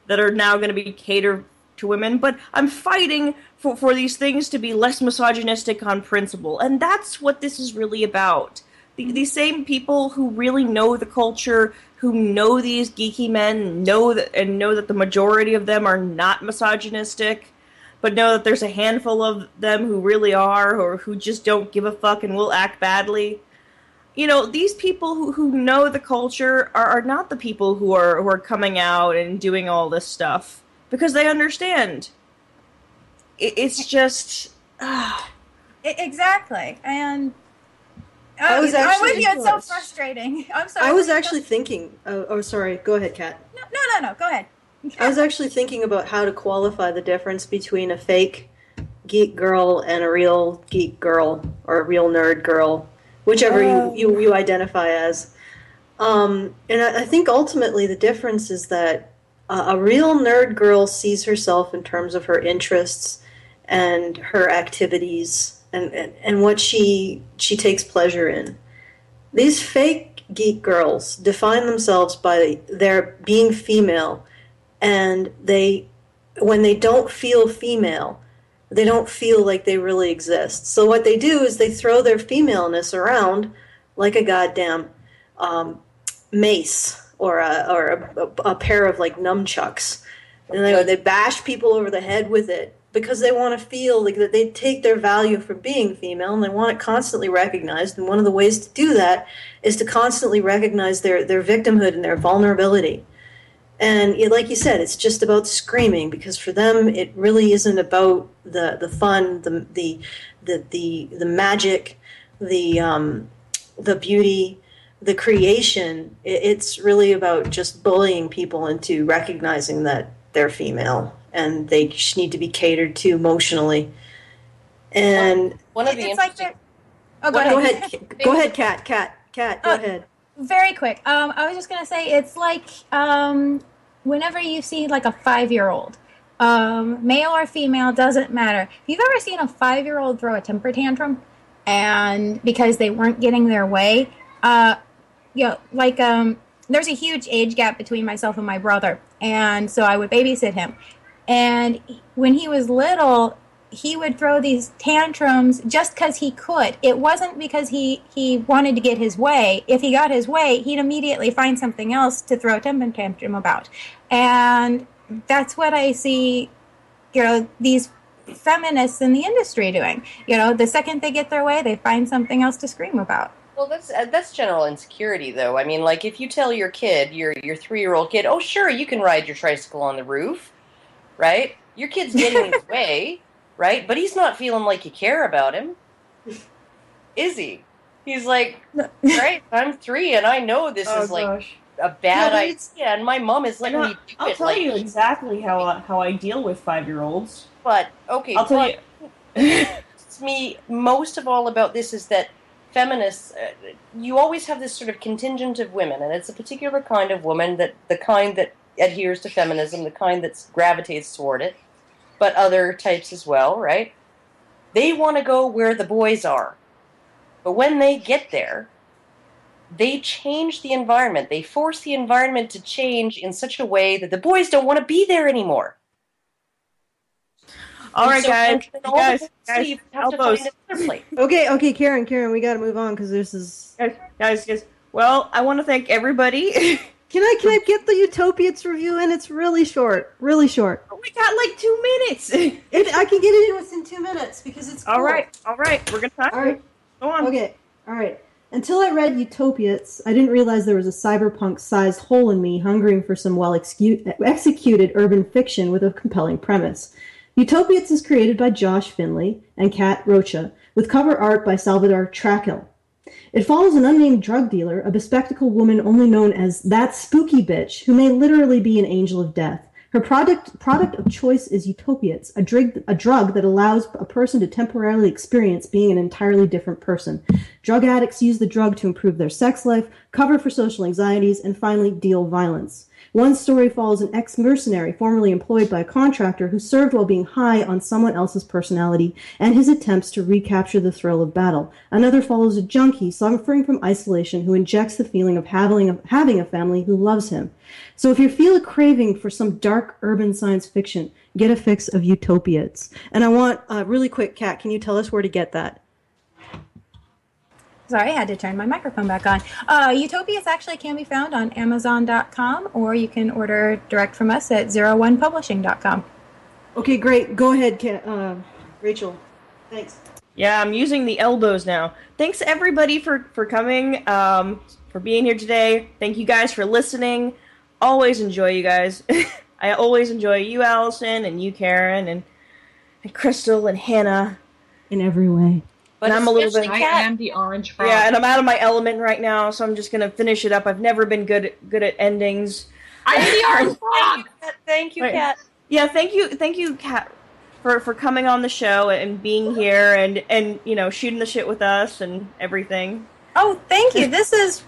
that are now going to be catered to women, but I'm fighting for these things to be less misogynistic on principle. And that's what this is really about. These same people who really know the culture, who know these geeky men, know that the majority of them are not misogynistic, but know that there's a handful of them who really are, or who just don't give a fuck and will act badly. You know, these people who know the culture are not the people who are coming out and doing all this stuff, because they understand. It's just... Exactly. And... I'm with you. It's so frustrating. I'm sorry. I was actually thinking... Oh, sorry. Go ahead, Kat. No. Go ahead. I was actually thinking about how to qualify the difference between a fake geek girl and a real geek girl, or a real nerd girl, whichever you identify as. And I think ultimately the difference is that a real nerd girl sees herself in terms of her interests and her activities and what she takes pleasure in. These fake geek girls define themselves by their being female, and when they don't feel female, they don't feel like they really exist. So what they do is they throw their femaleness around like a goddamn mace or a pair of like nunchucks, and they bash people over the head with it, because they want to feel like that they take their value from being female, and they want it constantly recognized. And one of the ways to do that is to constantly recognize their victimhood and their vulnerability. And like you said, it's just about screaming, because for them it really isn't about the fun, the magic, the beauty, the creation. It's really about just bullying people into recognizing that they're female, and they just need to be catered to emotionally. And one of the it's like that. Oh, go ahead, Kat. Go ahead. Very quick. I was just gonna say, it's like whenever you see like a 5-year-old, male or female, doesn't matter. If you've ever seen a 5-year-old throw a temper tantrum, and because they weren't getting their way, there's a huge age gap between myself and my brother, and so I would babysit him. And when he was little, he would throw these tantrums just because he could. It wasn't because he wanted to get his way. If he got his way, he'd immediately find something else to throw a temper tantrum about. And that's what I see, these feminists in the industry doing. The second they get their way, they find something else to scream about. Well, that's general insecurity, though. I mean, like, if you tell your kid, your 3-year-old kid, oh, sure, you can ride your tricycle on the roof, right? Your kid's getting his way, right? But he's not feeling like you care about him, is he? He's like, right, I'm 3, and I know this is, like, a bad idea, and my mom is letting me do it. I'll tell you exactly how I deal with 5-year-olds. But, okay, I'll tell you. It's me, most of all about this is that feminists, you always have this sort of contingent of women, and it's a particular kind of woman, the kind that adheres to feminism, the kind that gravitates toward it, but other types as well, right? They want to go where the boys are. But when they get there, they change the environment. They force the environment to change in such a way that the boys don't want to be there anymore. All right, guys, elbows. Okay, Karen, we got to move on because this is guys. Well, I want to thank everybody. Can I get the Utopiates review in? It's really short. We got like 2 minutes. I can get it in within 2 minutes because it's cool. All right. We're gonna talk. All right, go on. Okay, all right. Until I read Utopiates, I didn't realize there was a cyberpunk-sized hole in me hungering for some well-executed urban fiction with a compelling premise. Utopiates is created by Josh Finley and Kat Rocha, with cover art by Salvador Trakel. It follows an unnamed drug dealer, a bespectacled woman only known as that spooky bitch, who may literally be an angel of death, Her product of choice is Utopiates, a drug that allows a person to temporarily experience being an entirely different person. Drug addicts use the drug to improve their sex life, cover for social anxieties, and finally deal violence. One story follows an ex-mercenary formerly employed by a contractor who served while being high on someone else's personality and his attempts to recapture the thrill of battle. Another follows a junkie suffering from isolation who injects the feeling of having a family who loves him. So if you feel a craving for some dark urban science fiction, get a fix of Utopiates. And I want, really quick, Kat, can you tell us where to get that? Sorry, I had to turn my microphone back on. Utopias actually can be found on Amazon.com, or you can order direct from us at 01publishing.com. Okay, great. Go ahead, Rachel. Thanks. Yeah, I'm using the elbows now. Thanks, everybody, for coming, for being here today. Thank you guys for listening. Always enjoy you guys. I always enjoy you, Allison, and you, Karen, and Crystal, and Hannah. In every way. But I'm a little bit. I am the orange frog. Yeah, and I'm out of my element right now, so I'm just gonna finish it up. I've never been good at endings. I'm the orange frog. Thank you, Kat. Yeah, thank you, Kat, for coming on the show and being here and shooting the shit with us and everything. Oh, thank you. This has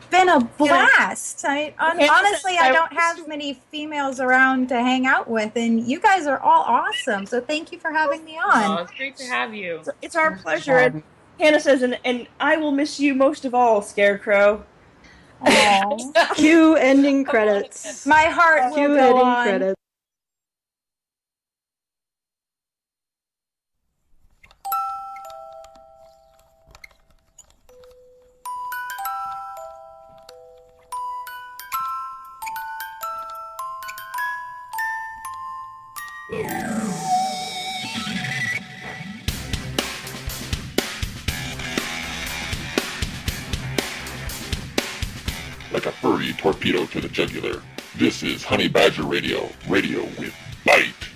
been a blast. Honestly, I don't have many females around to hang out with, and you guys are all awesome. So thank you for having me on. Oh, it's great to have you. It's our pleasure. And Hannah says, and I will miss you most of all, Scarecrow. Cue ending credits. My heart will go on. Credits. Like a furry torpedo to the jugular. This is Honey Badger Radio, radio with bite.